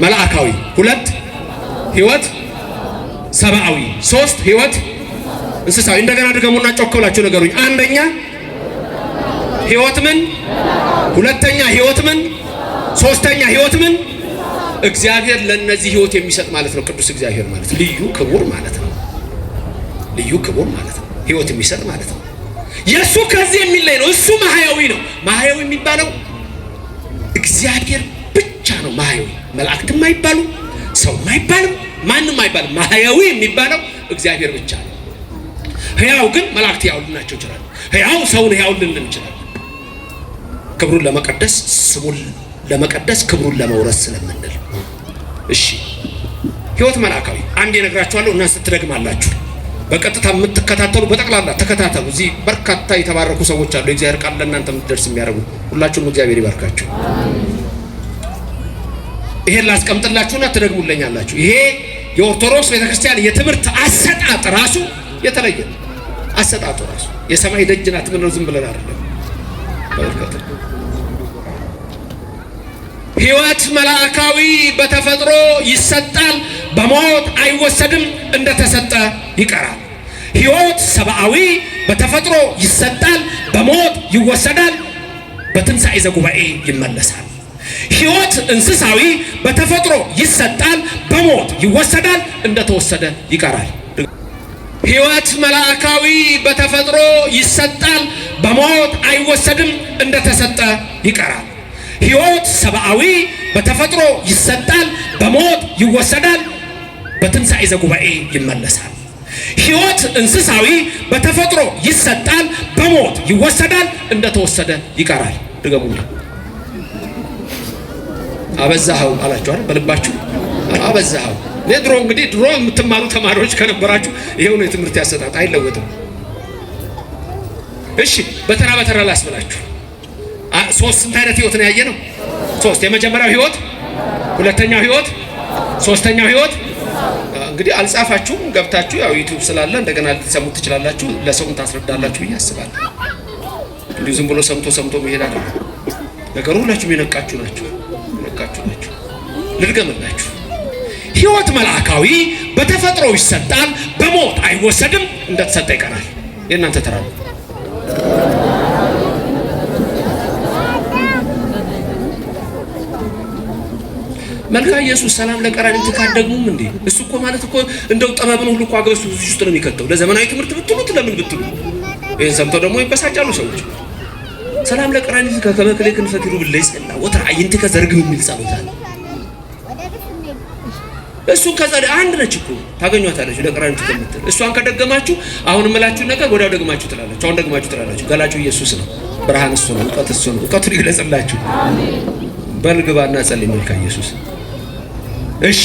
መላእካዊ፣ 2 ሕይወት ሰብአዊ፣ 3 ሕይወት እንስሳዊ። እንደገና ድገሙና ጮክ ብላችሁ ነገሩኝ። አንደኛ ሕይወት ምን? ሁለተኛ ሕይወት ምን? ሶስተኛ ሕይወት ምን? እግዚአብሔር ለነዚህ ሕይወት የሚሰጥ ማለት ነው። ቅዱስ እግዚአብሔር ማለት ልዩ ክቡር ማለት ነው። ልዩ ክቡር ማለት ነው። ሕይወት የሚሰጥ ማለት ነው። የሱ ከዚህ የሚለይ ነው። እሱ ማህያዊ ነው። ማህያዊ የሚባለው እግዚአብሔር ብቻ ነው። ማህያዊ መላእክትም አይባሉ፣ ሰውም አይባልም፣ ማንም አይባልም። ማህያዊ የሚባለው እግዚአብሔር ብቻ ነው። ሕያው ግን መላእክት ሕያው ልናቸው ይችላል። ሕያው ሰውን ሕያው ልንል ይችላል። ክብሩን ለመቀደስ ስሙን ለመቀደስ ክብሩን ለመውረስ ስለምንል። እሺ ሕይወት መላእካዊ አንዴ እነግራችኋለሁ፣ እናንተ ትደግማላችሁ። በቀጥታ የምትከታተሉ በጠቅላላ ተከታተሉ። እዚህ በርካታ የተባረኩ ሰዎች አሉ። እግዚአብሔር ቃል ለእናንተ የምትደርስ የሚያደርጉ ሁላችሁም እግዚአብሔር ይባርካችሁ። ይሄን ላስቀምጥላችሁና ትደግሙልኛላችሁ። ይሄ የኦርቶዶክስ ቤተክርስቲያን የትምህርት አሰጣጥ ራሱ የተለየ አሰጣጡ ራሱ የሰማይ ደጅ ናት። ምን ነው ዝም ብለን አይደለም። በርከት ሕይወት መላእካዊ በተፈጥሮ ይሰጣል፣ በሞት አይወሰድም፣ እንደተሰጠ ይቀራል። ሕይወት ሰብአዊ በተፈጥሮ ይሰጣል፣ በሞት ይወሰዳል፣ በትንሣኤ ዘጉባኤ ይመለሳል። ሕይወት እንስሳዊ በተፈጥሮ ይሰጣል፣ በሞት ይወሰዳል፣ እንደተወሰደ ይቀራል። ሕይወት መላእካዊ በተፈጥሮ ይሰጣል፣ በሞት አይወሰድም፣ እንደተሰጠ ይቀራል። ሕይወት ሰብአዊ በተፈጥሮ ይሰጣል፣ በሞት ይወሰዳል፣ በትንሣኤ ዘጉባኤ ይመለሳል። ሕይወት እንስሳዊ በተፈጥሮ ይሰጣል፣ በሞት ይወሰዳል፣ እንደተወሰደ ይቀራል። ድገሙልኝ። አበዛኸው አላችሁ አይደል? በልባችሁ አበዛኸው። ድሮ እንግዲህ ድሮ የምትማሩ ተማሪዎች ከነበራችሁ ይሄው ነው የትምህርት ያሰጣጥ አይለወጥም። እሺ በተራ በተራ ላስብላችሁ። ስንት አይነት ህይወት ነው ያየነው? 3። የመጀመሪያው ህይወት፣ ሁለተኛው ህይወት፣ ሶስተኛው ህይወት። እንግዲህ አልጻፋችሁም፣ ገብታችሁ ያው ዩቲዩብ ስላለ እንደገና ልትሰሙት ትችላላችሁ። ለሰውም ታስረዳላችሁ ብዬ አስባለሁ። እንዲሁ ዝም ብሎ ሰምቶ መሄድ አይደለም ነገሩ። ሁላችሁም የነቃችሁ ናችሁ። ልድገምላችሁ። ሕይወት መልአካዊ በተፈጥሮ ይሰጣል፣ በሞት አይወሰድም፣ እንደተሰጠ ይቀራል። የእናንተ ተራ ነው። መልካ ኢየሱስ ሰላም ለቀራንንት ካደግሙም እንዴ እሱ እኮ ማለት እኮ እንደው ጥበብን ሁሉ እኮ አገበሱ እዚህ ውስጥ ነው የሚከተው። ለዘመናዊ ትምህርት ብትሉት ለምን ብትሉ ይሄን ሰምተው ደግሞ ይበሳጫሉ ሰዎች። ሰላም ለቀራንንት ከመከለክን ፈክሩ ብለይስና ወትራ አይንተ ከዘርግም የሚል ጸሎት አለ። እሱ ከዛ አንድ ነች እኮ ታገኟታለች። ለቀራንንት ከምትል እሷን ከደገማችሁ አሁን እምላችሁ ነገር ወዲያው ደግማችሁ ትላላችሁ። አሁን ደግማችሁ ትላላችሁ። ገላችሁ ኢየሱስ ነው፣ ብርሃን እሱ ነው፣ እውቀት እሱ ነው። እውቀቱን ይግለጽላችሁ። በልግባና ጸልይ መልካ ኢየሱስ። እሺ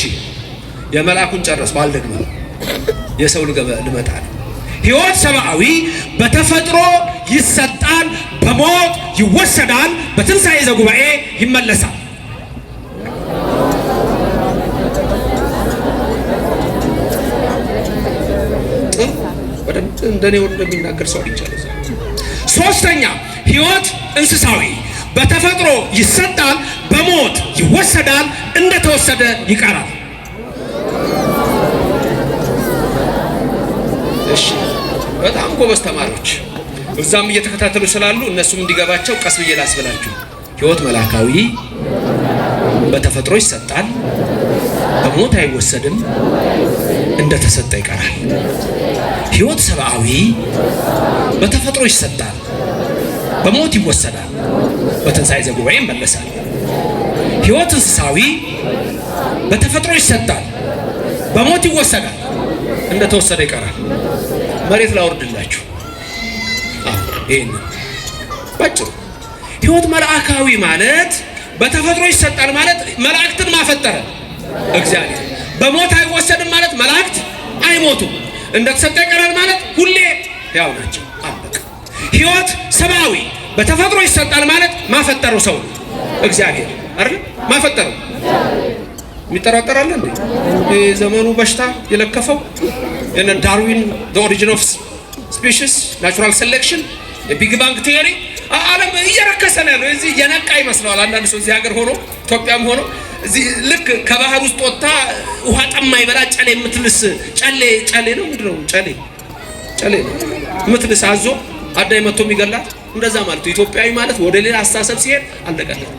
የመልአኩን ጨረስኩ፣ አልደግመው። የሰው ልመጣ ነው። ሕይወት ሰብአዊ በተፈጥሮ ይሰጣል፣ በሞት ይወሰዳል፣ በትንሣኤ ዘጉባኤ ይመለሳል። እንደኔ እንደሚናገር ሰው ይቻላል። ሶስተኛ ሕይወት እንስሳዊ በተፈጥሮ ይሰጣል፣ በሞት ይወሰዳል፣ እንደተወሰደ ይቀራል። እሺ በጣም ጎበዝ ተማሪዎች እዛም እየተከታተሉ ስላሉ እነሱም እንዲገባቸው ቀስ ብዬ ላስብላችሁ። ሕይወት መልአካዊ በተፈጥሮ ይሰጣል፣ በሞት አይወሰድም፣ እንደተሰጠ ይቀራል። ሕይወት ሰብአዊ በተፈጥሮ ይሰጣል፣ በሞት ይወሰዳል፣ በትንሣኤ ዘጉባኤ ይመለሳል። ሕይወት እንስሳዊ በተፈጥሮ ይሰጣል፣ በሞት ይወሰዳል፣ እንደተወሰደ ይቀራል። መሬት ላወርድላችሁ። ይሄን ባጭሩ ሕይወት መልአካዊ ማለት በተፈጥሮ ይሰጣል ማለት መላእክትን ማፈጠረ እግዚአብሔር። በሞት አይወሰድም ማለት መላእክት አይሞቱም፣ እንደተሰጠ ይቀራል ማለት ሁሌ ያው ናቸው። አበቃ። ሕይወት ሰብአዊ በተፈጥሮ ይሰጣል ማለት ማፈጠረው ሰው እግዚአብሔር አይደል? ማፈጠረው የሚጠራጠራል እንዴ? የዘመኑ በሽታ የለከፈው የነ ዳርዊን the origin of species natural selection የቢግ ባንግ ቲዮሪ ዓለም እየረከሰ ነው ያለው። እዚህ የነቃ ይመስለዋል አንዳንድ ሰው እዚህ ሀገር ሆኖ ኢትዮጵያም ሆኖ እዚህ ልክ ከባህር ውስጥ ወጣ ውሃ ጠማ ይበላ ጨሌ የምትልስ ጨሌ ነው ምንድነው? ጨሌ ነው የምትልስ አዞ አዳይ መጥቶ የሚገላት እንደዛ ማለት ነው። ኢትዮጵያዊ ማለት ወደ ሌላ አስተሳሰብ ሲሄድ አለቀለት።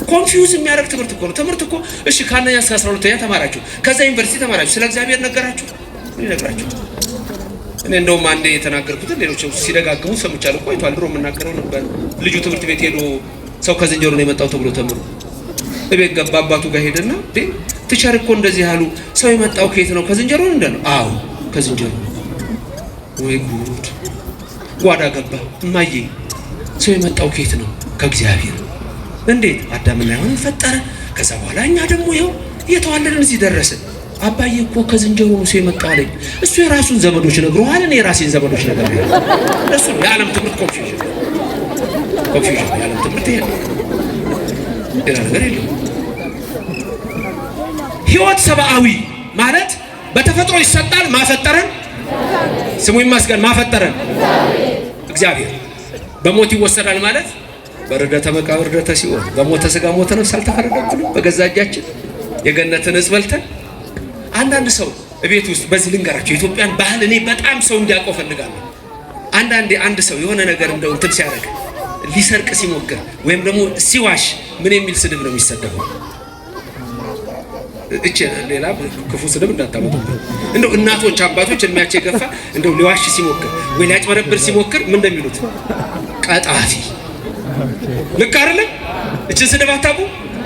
ኮንፊውዝ የሚያደርግ ትምህርት እኮ ነው። ትምህርት እኮ እሺ ከአንደኛ እስከ 12ኛ ተማራችሁ፣ ከዛ ዩኒቨርሲቲ ተማራችሁ፣ ስለ እግዚአብሔር ነገራችሁ፣ ምን ይነግራችሁ? እኔ እንደውም አንዴ የተናገርኩትን ሌሎች ሲደጋግሙ ሰምቻለሁ። ቆይቷል። ድሮ የምናገረው ነበር። ልጁ ትምህርት ቤት ሄዶ ሰው ከዝንጀሮ ነው የመጣው ተብሎ ተምሮ እቤት ገባ። አባቱ ጋር ሄደና ቲቸር እኮ እንደዚህ አሉ፣ ሰው የመጣው ከየት ነው? ከዝንጀሮ ነው እንዳለው። አዎ ከዝንጀሮ። ወይ ጉድ! ጓዳ ገባ። እማዬ ሰው የመጣው ከየት ነው? ከእግዚአብሔር። እንዴት? አዳምና ሔዋንን ፈጠረ። ከዛ በኋላ እኛ ደግሞ ይኸው እየተዋለድን እዚህ ደረስን። አባዬ እኮ ከዝንጀሮ ነው ሰው የመጣው አለኝ። እሱ የራሱን ዘመዶች ነግሮሃል፣ እኔ የራሴን ዘመዶች ነግሬሃለሁ። እሱ የዓለም ትምህርት ኮንፊውዥን የዓለም ትምህርት ይሄ ሌላ ነገር የለም። ሕይወት ሰብአዊ ማለት በተፈጥሮ ይሰጣል፣ ማፈጠረን ስሙ ይመስገን፣ ማፈጠረን እግዚአብሔር። በሞት ይወሰዳል ማለት በርደተ መቃብር ርደተ ሲኦል በሞተ ስጋ ሞተ ነፍስ አልተፈረደብንም በገዛ እጃችን የገነትን ዕፅ በልተን። አንዳንድ ሰው ቤት ውስጥ በዚህ ልንገራቸው የኢትዮጵያን ባህል እኔ በጣም ሰው እንዲያውቀው ፈልጋለሁ። አንዳንዴ አንድ ሰው የሆነ ነገር እንደው እንትን ሲያደርግ ሊሰርቅ ሲሞክር ወይም ደግሞ ሲዋሽ ምን የሚል ስድብ ነው የሚሰደበው? እቺ ሌላ ክፉ ስድብ እንዳታመጡበት። እንደው እናቶች አባቶች እድሜያቸው የገፋ እንደው ሊዋሽ ሲሞክር ወይ ሊያጭበረብር ሲሞክር ምን እንደሚሉት ቀጣፊ። ልክ አይደለም? እቺ ስድብ አታውቁ?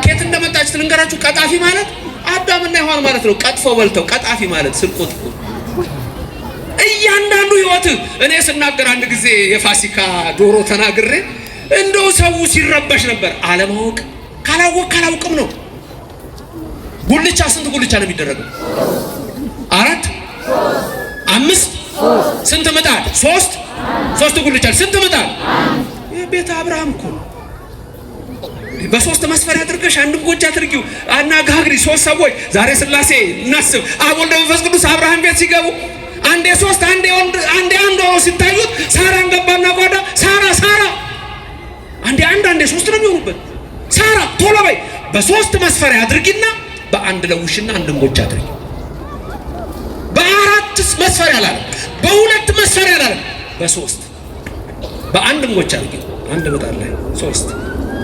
ከየት እንደመጣች ልንገራችሁ። ቀጣፊ ማለት አዳምና ሔዋን ማለት ነው። ቀጥፈው በልተው ቀጣፊ ማለት ስርቆት እኮ እያንዳንዱ ህይወት። እኔ ስናገር አንድ ጊዜ የፋሲካ ዶሮ ተናግሬ እንደው ሰው ሲረበሽ ነበር። አለማወቅ ካላወቅም ነው። ጉልቻ ስንት ጉልቻ ነው የሚደረገው? 4 5 ስንት ምጣድ? 3 ጉልቻ ስንት ምጣድ? የቤተ አብርሃም እኮ በ3 መስፈሪያ አድርገሽ አንድም ጎጃ አድርጊው አናጋግሪ 3 ሰዎች ዛሬ ሥላሴ እናስብ። አብ ወልድ መንፈስ ቅዱስ አብርሃም ቤት ሲገቡ አንዴ 3 አንዴ አንድ ሆኖ ሲታዩት ሳራን ገባና ጓዳ ሳራ አንዴ 3 ነው የሚሆኑበት። ሳራ ቶሎ በይ በ3 መስፈሪያ አድርጊና በአንድ ለውሽና አንድም ጎጃ አድርጊ። በ4 መስፈሪያ አላለም፣ በ2 መስፈሪያ አላለም፣ በ3 በአንድም ጎጃ አድርጊ። አንድ ምጣድ ላይ 3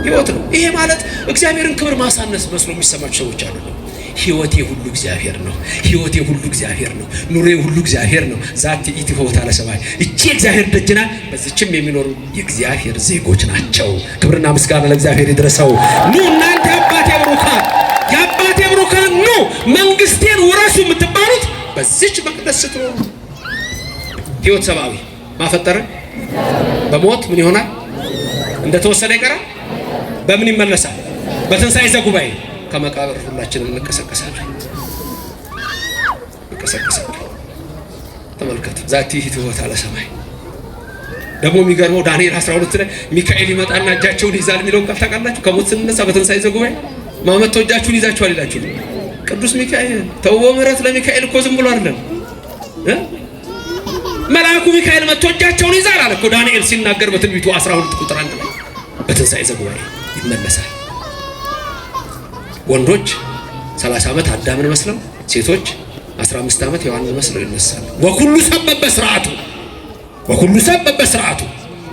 ህይወት ነው። ይሄ ማለት እግዚአብሔርን ክብር ማሳነስ መስሎ የሚሰማቸው ሰዎች አሉ። ህይወቴ ሁሉ እግዚአብሔር ነው። ህይወቴ ሁሉ እግዚአብሔር ነው። ኑሬ ሁሉ እግዚአብሔር ነው። ዛቲ ኢትፎታ ለሰማይ እቺ እግዚአብሔር ደጅና በዚችም የሚኖሩ የእግዚአብሔር ዜጎች ናቸው። ክብርና ምስጋና ለእግዚአብሔር ይድረሰው። ኑ እናንተ የአባቴ ብሩካን ኑ መንግስቴን ውረሱ የምትባሉት በዚች መቅደስ ስትኖሩ። ህይወት ሰብአዊ ማፈጠረ በሞት ምን ይሆናል? እንደተወሰደ ይቀራል። በምን ይመለሳል? በትንሣኤ ዘጉባኤ ከመቃብር ሁላችንም እንቀሰቀሳለን። ተመልከቱ። ዛቲ ህይወት አለ ሰማይ። ደግሞ የሚገርመው ዳንኤል 12 ላይ ሚካኤል ይመጣና እጃቸውን ይዛል የሚለውን ቃል ታውቃላችሁ? ከሞት ስንነሳ በትንሣኤ ዘጉባኤ ማመቶ እጃችሁን ይዛችኋል ይላችሁ ቅዱስ ሚካኤል። ተውቦ ምሕረት ለሚካኤል እኮ ዝም ብሎ አይደለም። መልአኩ ሚካኤል መጥቶ እጃቸውን ይዛል አለ እኮ ዳንኤል ሲናገር በትንቢቱ 12 ቁጥር 1 ላይ በትንሣኤ ዘጉባኤ ይመለሳል። ወንዶች 30 ዓመት አዳምን መስለው፣ ሴቶች 15 ዓመት ሔዋንን መስለው ይነሳሉ። ወኩሉ ሰበበ ስርዓቱ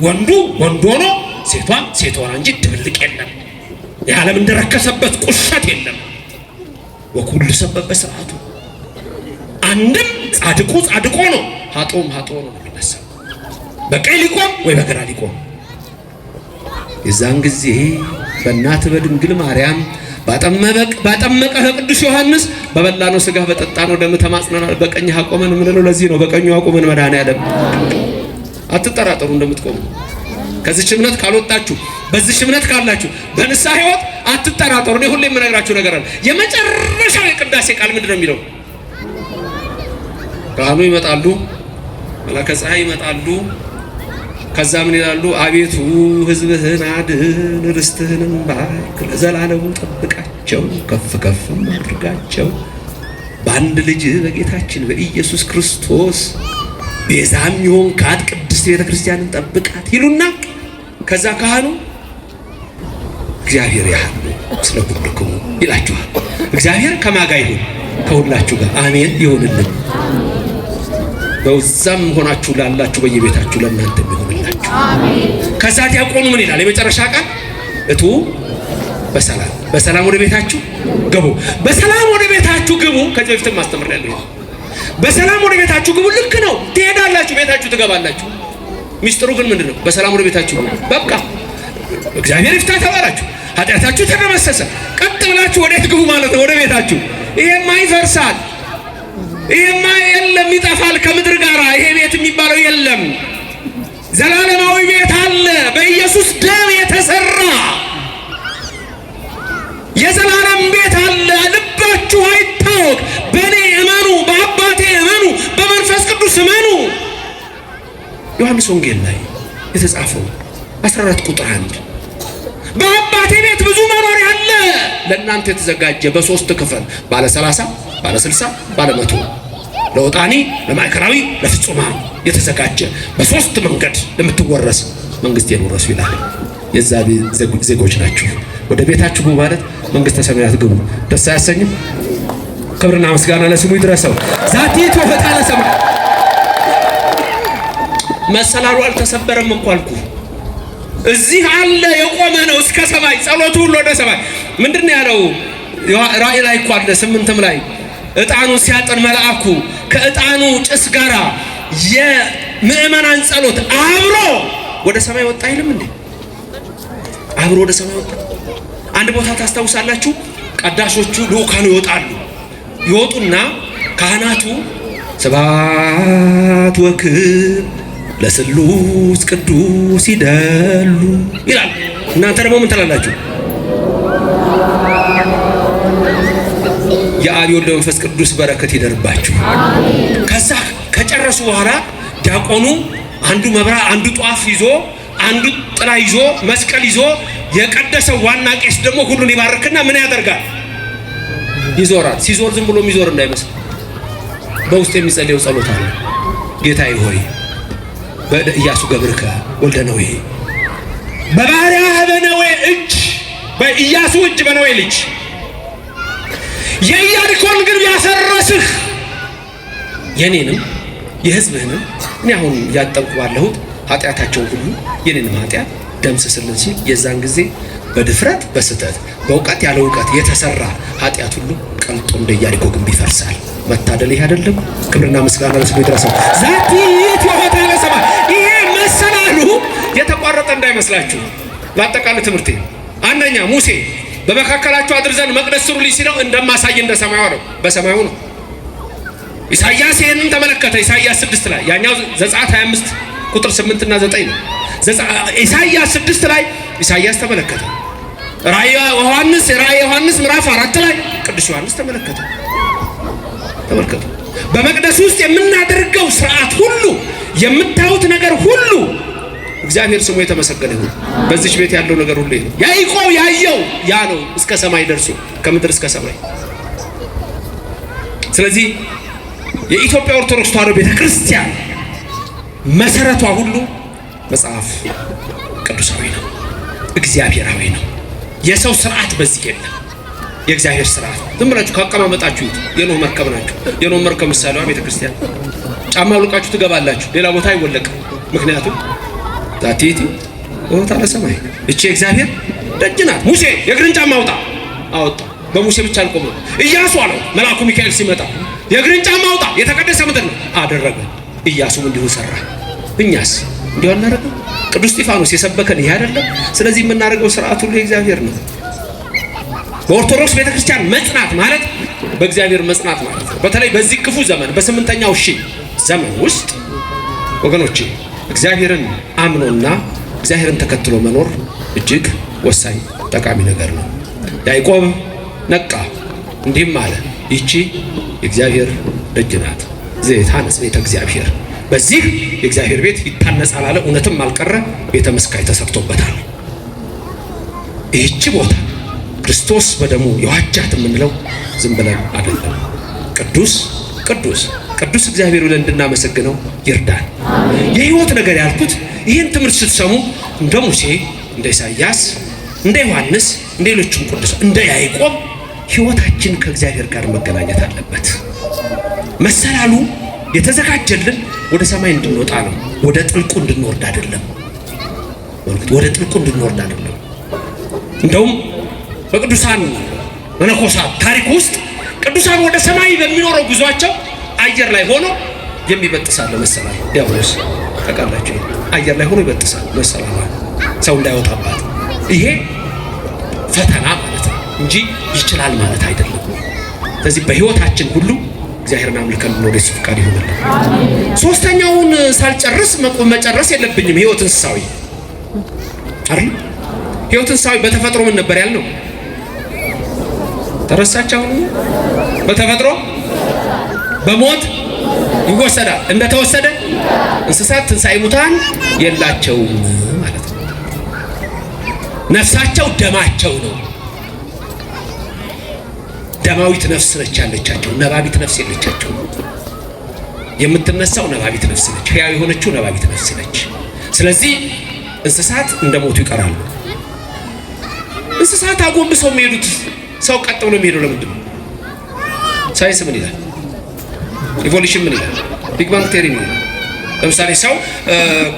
ወንዱ ወንድ ሆኖ ሴቷ ሴት ሆና እንጂ ድብልቅ የለም። የዓለም እንደረከሰበት ቁሸት የለም። ወኩሉ ሰበበ ስርዓቱ አንድም ጻድቁ ነው፣ ኃጥኡም ኃጥኡ ነው የሚነሳው። በቀኝ ሊቆም ወይ በግራ ሊቆም። የዛን ጊዜ በእናት በድንግል ማርያም ባጠመቀ ቅዱስ ዮሐንስ በበላነው ስጋ በጠጣነው ደም ተማጽነናል። በቀኝ አቆመን ምንለው ለዚህ ነው። በቀኙ አቆመን መድኃኔዓለም። አትጠራጠሩ እንደምትቆሙ። ከዚህ እምነት ካልወጣችሁ፣ በዚህ እምነት ካላችሁ በንስሐ ሕይወት አትጠራጠሩ። እኔ ሁሌ የምነግራችሁ ነገር አለ። የመጨረሻው የቅዳሴ ቃል ምንድን ነው የሚለው? ካህኑ ይመጣሉ፣ መላከ ፀሐይ ይመጣሉ። ከዛ ምን ይላሉ? አቤቱ ሕዝብህን አድን፣ ርስትህንም ባርክ፣ ለዘላለሙ ጠብቃቸው፣ ከፍ ከፍ አድርጋቸው፣ በአንድ ልጅ በጌታችን በኢየሱስ ክርስቶስ ቤዛም ይሆን ካድ ቅድስት ቤተ ክርስቲያንን ጠብቃት ይሉና ከዛ ካህኑ እግዚአብሔር ያህል ስለ ሁልክሙ ይላችኋል። እግዚአብሔር ከማጋ ይሁን ከሁላችሁ ጋር አሜን ይሁንልን። በዛም ሆናችሁ ላላችሁ በየቤታችሁ ለእናንተ ይሁንላችሁ አሜን። ከዛ ዲያቆኑ ምን ይላል? የመጨረሻ ቃል እቱ በሰላም ወደ ቤታችሁ ግቡ። በሰላም ወደ ቤታችሁ ግቡ። ከዚህ በፊትም አስተምሬያለሁ። በሰላም ወደ ቤታችሁ ግቡ። ልክ ነው። ትሄዳላችሁ፣ ቤታችሁ ትገባላችሁ። ሚስጥሩ ግን ምንድነው? በሰላም ወደ ቤታችሁ ግቡ። በቃ እግዚአብሔር ይፍታ ተባላችሁ፣ ኃጢአታችሁ ተደመሰሰ። ቀጥ ብላችሁ ወዴት ግቡ ማለት ነው? ወደ ቤታችሁ። ይሄማ ይፈርሳል፣ ይሄማ የለም፣ ይጠፋል ከምድር ጋር። ይሄ ቤት የሚባለው የለም። ዘላለማዊ ቤት አለ፣ በኢየሱስ ደም የተሰራ የዘላለም ቤት አለ። ልባችሁ አይታወቅ። በእኔ እመኑ፣ በአባቴ እመኑ፣ በመንፈስ ቅዱስ እመኑ። ዮሐንስ ወንጌል ላይ የተጻፈው 14 ቁጥር 1 በአባቴ ቤት ብዙ መኖሪያ አለ፣ ለእናንተ የተዘጋጀ በ3 ክፍል ባለ 30 ባለ 60 ባለ 100 ለወጣኒ ለማዕከላዊ ለፍጹማን የተዘጋጀ በ3 መንገድ ለምትወረስ መንግስቴን ውረሱ ይላል። የዛ ዜጎች ናችሁ። ወደ ቤታችሁ ግቡ ማለት መንግስተ ሰማያት ግቡ። ደስ አያሰኝም? ክብርና ምስጋና ለስሙ ይድረሰው። ዛቲቱ ፈጣለ ሰማይ መሰላሉ አልተሰበረም እኮ አልኩ። እዚህ አለ፣ የቆመ ነው እስከ ሰማይ። ጸሎቱ ሁሉ ወደ ሰማይ። ምንድነው ያለው? ራእይ ላይ እኮ አለ 8ም ላይ ዕጣኑ ሲያጥን መልአኩ ከዕጣኑ ጭስ ጋራ የምእመናን ጸሎት አብሮ ወደ ሰማይ ወጣ አይልም እንዴ? አብሮ ወደ ሰማይ ወጣ። አንድ ቦታ ታስታውሳላችሁ፣ ቀዳሾቹ ልኡካኑ ይወጡና ካህናቱ ስብሐት ወክብር ለስሉስ ቅዱስ ይደሉ ይላል። እናንተ ደግሞ ምን ትላላችሁ? የአብ ወልድ መንፈስ ቅዱስ በረከት ይደርባችሁ። ከዛ ከጨረሱ በኋላ ዲያቆኑ አንዱ መብራት፣ አንዱ ጧፍ ይዞ፣ አንዱ ጥላ ይዞ፣ መስቀል ይዞ፣ የቀደሰው ዋና ቄስ ደግሞ ሁሉን ይባርክና ምን ያደርጋል? ይዞራል። ሲዞር ዝም ብሎ የሚዞር እንዳይመስል በውስጥ የሚጸልየው ጸሎት አለ። ጌታዬ ሆይ በኢያሱ ገብርከ ወልደ ነዌ በባሪያህ በነዌ እጅ፣ በኢያሱ እጅ በነዌ ልጅ የኢያሪኮን ግንብ ያፈረስህ የኔንም የሕዝብህንም እኔ አሁን ያጠንኩ ባለሁት ኃጢአታቸውን ሁሉ የኔንም ኃጢአት ደምስስልን ሲል የዛን ጊዜ በድፍረት በስተት በእውቀት ያለ እውቀት የተሰራ ኃጢአት ሁሉ ቀልጦ እንደ ኢያሪኮ ግንብ ይፈርሳል። መታደል ይህ አይደለም? ክብርና ምስጋና ለስሙ ይድረሰው። ዛቲ የሆታ ለሰማይ ይሄ መሰላሉ የተቋረጠ እንዳይመስላችሁ። ለአጠቃላይ ትምህርቴ አንደኛ ሙሴ በመካከላቸው አድር ዘንድ መቅደስ ስሩልኝ ሲለው እንደማሳይ እንደ ሰማዩ ነው፣ በሰማዩ ነው። ኢሳይያስ ይሄንን ተመለከተ። ኢሳይያስ 6 ላይ ያኛው ዘጸአት 25 ቁጥር 8 እና 9 ነው። ኢሳይያስ 6 ላይ ኢሳይያስ ተመለከተ። ራእየ ዮሐንስ ምዕራፍ 4 ላይ ቅዱስ ዮሐንስ ተመለከተ። ተመልከቱ። በመቅደስ ውስጥ የምናደርገው ስርዓት ሁሉ፣ የምታዩት ነገር ሁሉ እግዚአብሔር ስሙ የተመሰገነ ይሁን። በዚች ቤት ያለው ነገር ሁሉ ነው። ያዕቆብ ያየው ያ ነው፣ እስከ ሰማይ ደርሶ ከምድር እስከ ሰማይ። ስለዚህ የኢትዮጵያ ኦርቶዶክስ ተዋሕዶ ቤተክርስቲያን መሰረቷ ሁሉ መጽሐፍ ቅዱሳዊ ነው፣ እግዚአብሔራዊ ነው። የሰው ስርዓት በዚህ የለም። የእግዚአብሔር ስርዓት ዝም ብላችሁ ካቀማመጣችሁ የኖህ መርከብ ናችሁ። የኖህ መርከብ ምሳሌዋ ቤተክርስቲያን። ጫማ አውልቃችሁ ትገባላችሁ፣ ሌላ ቦታ አይወለቅም። ምክንያቱም ዛቲቲ ወታ ለሰማይ እቺ እግዚአብሔር ደጅ ናት። ሙሴ የእግርን ጫማ አውጣ፣ አወጣ። በሙሴ ብቻ አልቆመም። ኢያሱ አለው መልአኩ ሚካኤል ሲመጣ የእግርን ጫማ አውጣ፣ የተቀደሰ ምድር ነው አደረገ። ኢያሱም እንዲሁ ሰራ። እኛስ እንዲሁ አናደርገው? ቅዱስ እስጢፋኖስ የሰበከን ይሄ አይደለም? ስለዚህ የምናደርገው ስርዓት ሁሉ የእግዚአብሔር ነው። በኦርቶዶክስ ቤተክርስቲያን መጽናት ማለት በእግዚአብሔር መጽናት ማለት ነው። በተለይ በዚህ ክፉ ዘመን በ8ኛው ሺህ ዘመን ውስጥ ወገኖቼ እግዚአብሔርን አምኖና እግዚአብሔርን ተከትሎ መኖር እጅግ ወሳኝ ጠቃሚ ነገር ነው። ያዕቆብ ነቃ፣ እንዲህም አለ፣ ይቺ የእግዚአብሔር ደጅ ናት። ዘየታነጽ ቤተ እግዚአብሔር፣ በዚህ የእግዚአብሔር ቤት ይታነጻል አለ። እውነትም አልቀረ፣ ቤተ መስካይ ተሰርቶበታል። ይህቺ ቦታ ክርስቶስ በደሙ የዋጃት የምንለው ዝም ብለን አይደለም። ቅዱስ ቅዱስ ቅዱስ እግዚአብሔር ብለን እንድናመሰግነው ይርዳል። የህይወት ነገር ያልኩት ይህን ትምህርት ስትሰሙ እንደ ሙሴ፣ እንደ ኢሳይያስ፣ እንደ ዮሐንስ፣ እንደ ሌሎችም ቅዱስ እንደ ያዕቆብ ህይወታችን ከእግዚአብሔር ጋር መገናኘት አለበት። መሰላሉ የተዘጋጀልን ወደ ሰማይ እንድንወጣ ነው፣ ወደ ጥልቁ እንድንወርድ አይደለም። ወደ ጥልቁ እንድንወርድ አይደለም። እንደውም በቅዱሳን መነኮሳት ታሪክ ውስጥ ቅዱሳን ወደ ሰማይ በሚኖረው ጉዟቸው አየር ላይ ሆኖ የሚበጥሳል መሰላል። ዲያብሎስ ተቃላችሁ አየር ላይ ሆኖ ይበጥሳል መሰላል፣ ሰው እንዳይወጣባት። ይሄ ፈተና ማለት ነው እንጂ ይችላል ማለት አይደለም። ስለዚህ በህይወታችን ሁሉ እግዚአብሔርን አምልከን ነው ደስ ፍቃድ ይሆንልን። ሶስተኛውን ሳልጨርስ መጨረስ የለብኝም። ህይወት እንስሳዊ አይደል? ህይወት እንስሳዊ በተፈጥሮ ምን ነበር ያልነው? ተረሳቻው። በተፈጥሮ በሞት ይወሰዳል። እንደተወሰደ እንስሳት ትንሣኤ ሙታን የላቸውም ማለት ነው። ነፍሳቸው ደማቸው ነው። ደማዊት ነፍስ ነች ያለቻቸው፣ ነባቢት ነፍስ የለቻቸው። የምትነሳው ነባቢት ነፍስ ነች፣ ሕያው የሆነችው ነባቢት ነፍስ ነች። ስለዚህ እንስሳት እንደሞቱ ይቀራሉ። እንስሳት አጎንብሰው የሚሄዱት ሰው ቀጥ ብሎ የሚሄደው ለምንድን ነው? ሳይንስ ምን ይላል? ኢቮሉሽን ምን ይላል? ቢግ ባንግ ቴሪ ምን ይላል? ለምሳሌ ሰው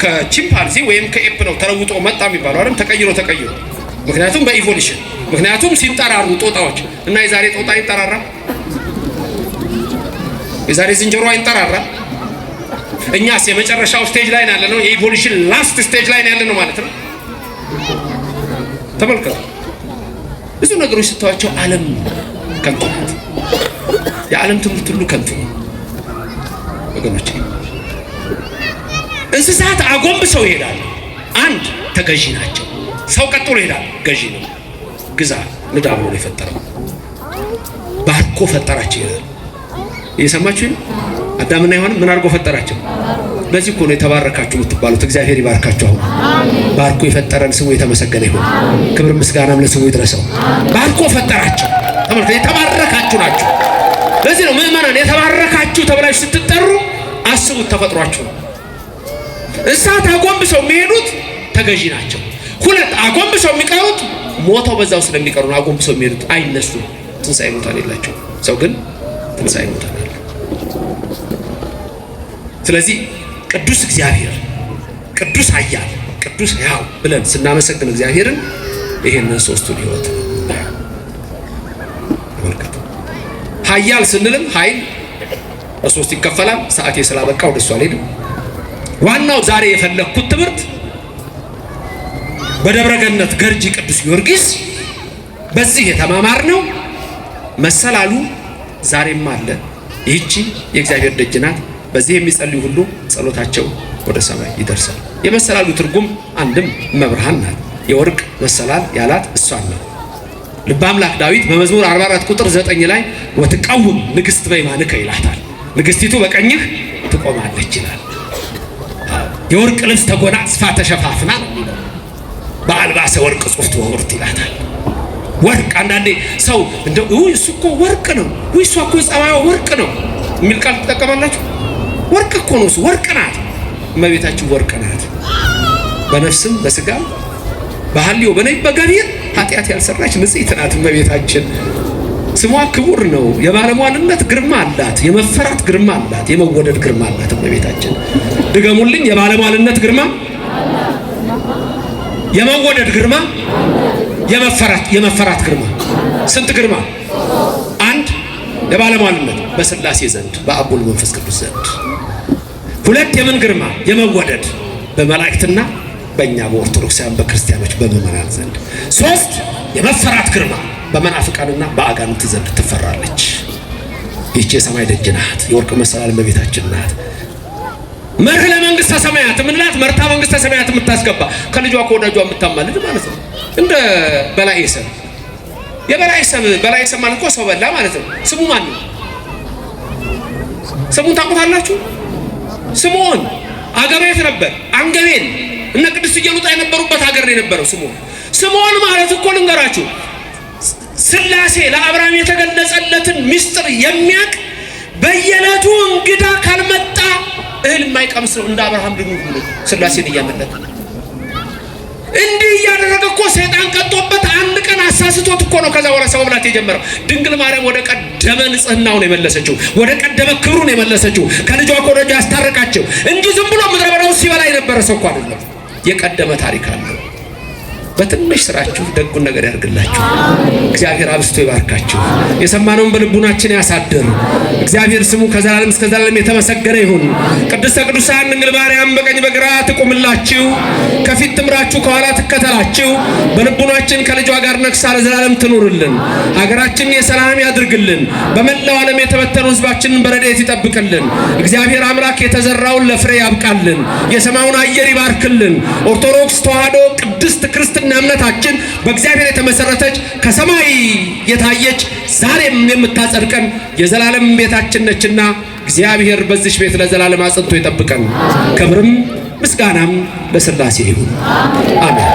ከቺምፓንዚ ወይም ከኤፕ ነው ተለውጦ መጣ የሚባለው አይደል? ተቀይሮ ምክንያቱም በኢቮሉሽን ምክንያቱም ሲንጠራሩ ጦጣዎች እና የዛሬ ጦጣ ይንጠራራ፣ የዛሬ ዝንጀሮ ይንጠራራ። እኛስ የመጨረሻው ስቴጅ ላይ ነው ያለነው፣ የኢቮሉሽን ላስት ስቴጅ ላይ ነው ያለነው ማለት ነው። ተመልከቱ። ብዙ ነገሮች ስተዋቸው ዓለም ከንቱ ናት። የዓለም ትምህርት ሁሉ ከንቱ ነው ወገኖቼ። እንስሳት አጎንብሰው ይሄዳሉ። አንድ ተገዢ ናቸው። ሰው ቀጥሎ ይሄዳል፣ ገዢ ነው። ግዛ ንዳ ብሎ ነው የፈጠረው። ባርኮ ፈጠራቸው ይላል። እየሰማችሁ ነው? አዳምና ሔዋን ምን አድርጎ ፈጠራቸው? ለዚህ እኮ ነው የተባረካችሁ የምትባሉት። እግዚአብሔር ይባርካችሁ። አሁን ባርኮ የፈጠረን ስሙ የተመሰገነ ይሁን። ክብር ምስጋናም ለስሙ ይድረሰው። ባርኮ ፈጠራቸው። ተመልከቱ፣ የተባረካችሁ ናችሁ። ለዚህ ነው ምእመናን የተባረካችሁ ተብላችሁ ስትጠሩ አስቡት ተፈጥሯችሁ። እንስሳት አጎንብሰው የሚሄዱት ተገዢ ናቸው። ሁለት አጎንብሰው የሚቀሩት ሞተው በዛው ስለሚቀሩ ነው። አጎንብሰው የሚሄዱት አይነሱም። ትንሣኤ ሙታን የላቸው። ሰው ግን ትንሣኤ ሙታን አለ። ስለዚህ ቅዱስ እግዚአብሔር፣ ቅዱስ ኃያል፣ ቅዱስ ሕያው ብለን ስናመሰግን እግዚአብሔርን ይሄንን ሶስቱን ሕይወት ተመልከቱ። ኃያል ስንልም ኃይል በሶስት ይከፈላል። ሰዓቴ ስላበቃ ወደ እሱ አልሄድም። ዋናው ዛሬ የፈለግኩት ትምህርት በደብረ ገነት ገርጂ ቅዱስ ጊዮርጊስ በዚህ የተማማርነው መሰላሉ ዛሬም አለ። ይህቺ የእግዚአብሔር ደጅ ናት። በዚህ የሚጸልዩ ሁሉ ጸሎታቸው ወደ ሰማይ ይደርሳል። የመሰላሉ ትርጉም አንድም መብርሃን ናት። የወርቅ መሰላል ያላት እሷን ነው። ልበ አምላክ ዳዊት በመዝሙር 44 ቁጥር 9 ላይ ወትቀውም ንግሥት በየማንከ ይላታል። ንግሥቲቱ በቀኝህ ትቆማለች ይላል። የወርቅ ልብስ ተጎናጽፋ ተሸፋፍና ነው የሚለው። በአልባሰ ወርቅ ጽሑፍት ወውርት ይላታል። ወርቅ አንዳንዴ ሰው እንደው እሱ እኮ ወርቅ ነው፣ እሷ እኮ ጸባይዋ ወርቅ ነው የሚል ቃል ትጠቀማላችሁ። ወርቅ እኮ ነው እሱ፣ ወርቅ ናት እመቤታችን፣ ወርቅ ናት። በነፍስም በስጋም በሐልዮ በገቢር ኃጢአት ያልሰራች ንጽሕት ናት እመቤታችን። ስሟ ክቡር ነው። የባለሟልነት ግርማ አላት፣ የመፈራት ግርማ አላት፣ የመወደድ ግርማ አላት እመቤታችን። ድገሙልኝ። የባለሟልነት ግርማ፣ የመወደድ ግርማ፣ የመፈራት ግርማ። ስንት ግርማ? አንድ የባለሟልነት በሥላሴ ዘንድ በአብ ወልድ መንፈስ ቅዱስ ዘንድ። ሁለት የምን ግርማ? የመወደድ በመላእክትና በእኛ በኦርቶዶክሳውያን በክርስቲያኖች በምዕመናን ዘንድ። ሶስት የመፈራት ግርማ በመናፍቃንና በአጋንንት ዘንድ ትፈራለች። ይህች የሰማይ ደጅ ናት። የወርቅ መሰላል እመቤታችን ናት። መርህ ለመንግስተ ሰማያት የምንላት መርታ መንግስተ ሰማያት የምታስገባ ከልጇ ከወዳጇ የምታማልድ ማለት ነው። እንደ በላይ ሰብ በላይ ሰብ ማለት እኮ ሰው በላ ማለት ነው። ስሙ ማን ነው? ስሙን ታውቁታላችሁ? ስምዖን አገሩ የት ነበር? አንገቤን እነ ቅድስት ኢየሉጣ የነበሩበት ሀገር ነው የነበረው ስምዖን። ስምዖን ማለት እኮ ልንገራችሁ፣ ሥላሴ ለአብርሃም የተገለጸለትን ምስጢር የሚያውቅ በየዕለቱ እንግዳ ካልመጣ እህል የማይቀምስ ነው። እንደ አብርሃም ልኑ ብሎ ሥላሴን እያመለከ እንዲህ እያደረገ እኮ ሰይጣን ቀጦበት አንድ ቀን አሳስቶት እኮ ነው ከዛ በኋላ ሰው መብላት የጀመረው። ድንግል ማርያም ወደ ቀደመ ንጽህናው ነው የመለሰችው፣ ወደ ቀደመ ክብሩ ነው የመለሰችው። ከልጇ ከወዳጇ ያስታረቃቸው እንጂ ዝም ብሎ ምድረ በዳው ሲበላ የነበረ ሰው እኮ አይደለም። የቀደመ ታሪክ አለው። በትንሽ ስራችሁ ደጉን ነገር ያርግላችሁ። እግዚአብሔር አብስቶ ይባርካችሁ። የሰማነውን በልቡናችን ያሳድር። እግዚአብሔር ስሙ ከዘላለም እስከ ዘላለም የተመሰገነ ይሁን። ቅድስተ ቅዱሳን ድንግል ማርያም በቀኝ በግራ ትቁምላችሁ፣ ከፊት ትምራችሁ፣ ከኋላ ትከተላችሁ። በልቡናችን ከልጇ ጋር ነግሳ ለዘላለም ትኑርልን። ሀገራችንን የሰላም ያድርግልን። በመላው ዓለም የተበተኑ ሕዝባችንን በረድኤት ይጠብቅልን። እግዚአብሔር አምላክ የተዘራውን ለፍሬ ያብቃልን። የሰማዩን አየር ይባርክልን። ኦርቶዶክስ ተዋሕዶ ቅድስት ክርስትና እምነታችን በእግዚአብሔር የተመሰረተች ከሰማይ የታየች ዛሬም የምታጸድቀን የዘላለም ቤታችን ነችና እግዚአብሔር በዚህ ቤት ለዘላለም አጽንቶ ይጠብቀን። ክብርም ምስጋናም ለሥላሴ ይሁን። አሜን።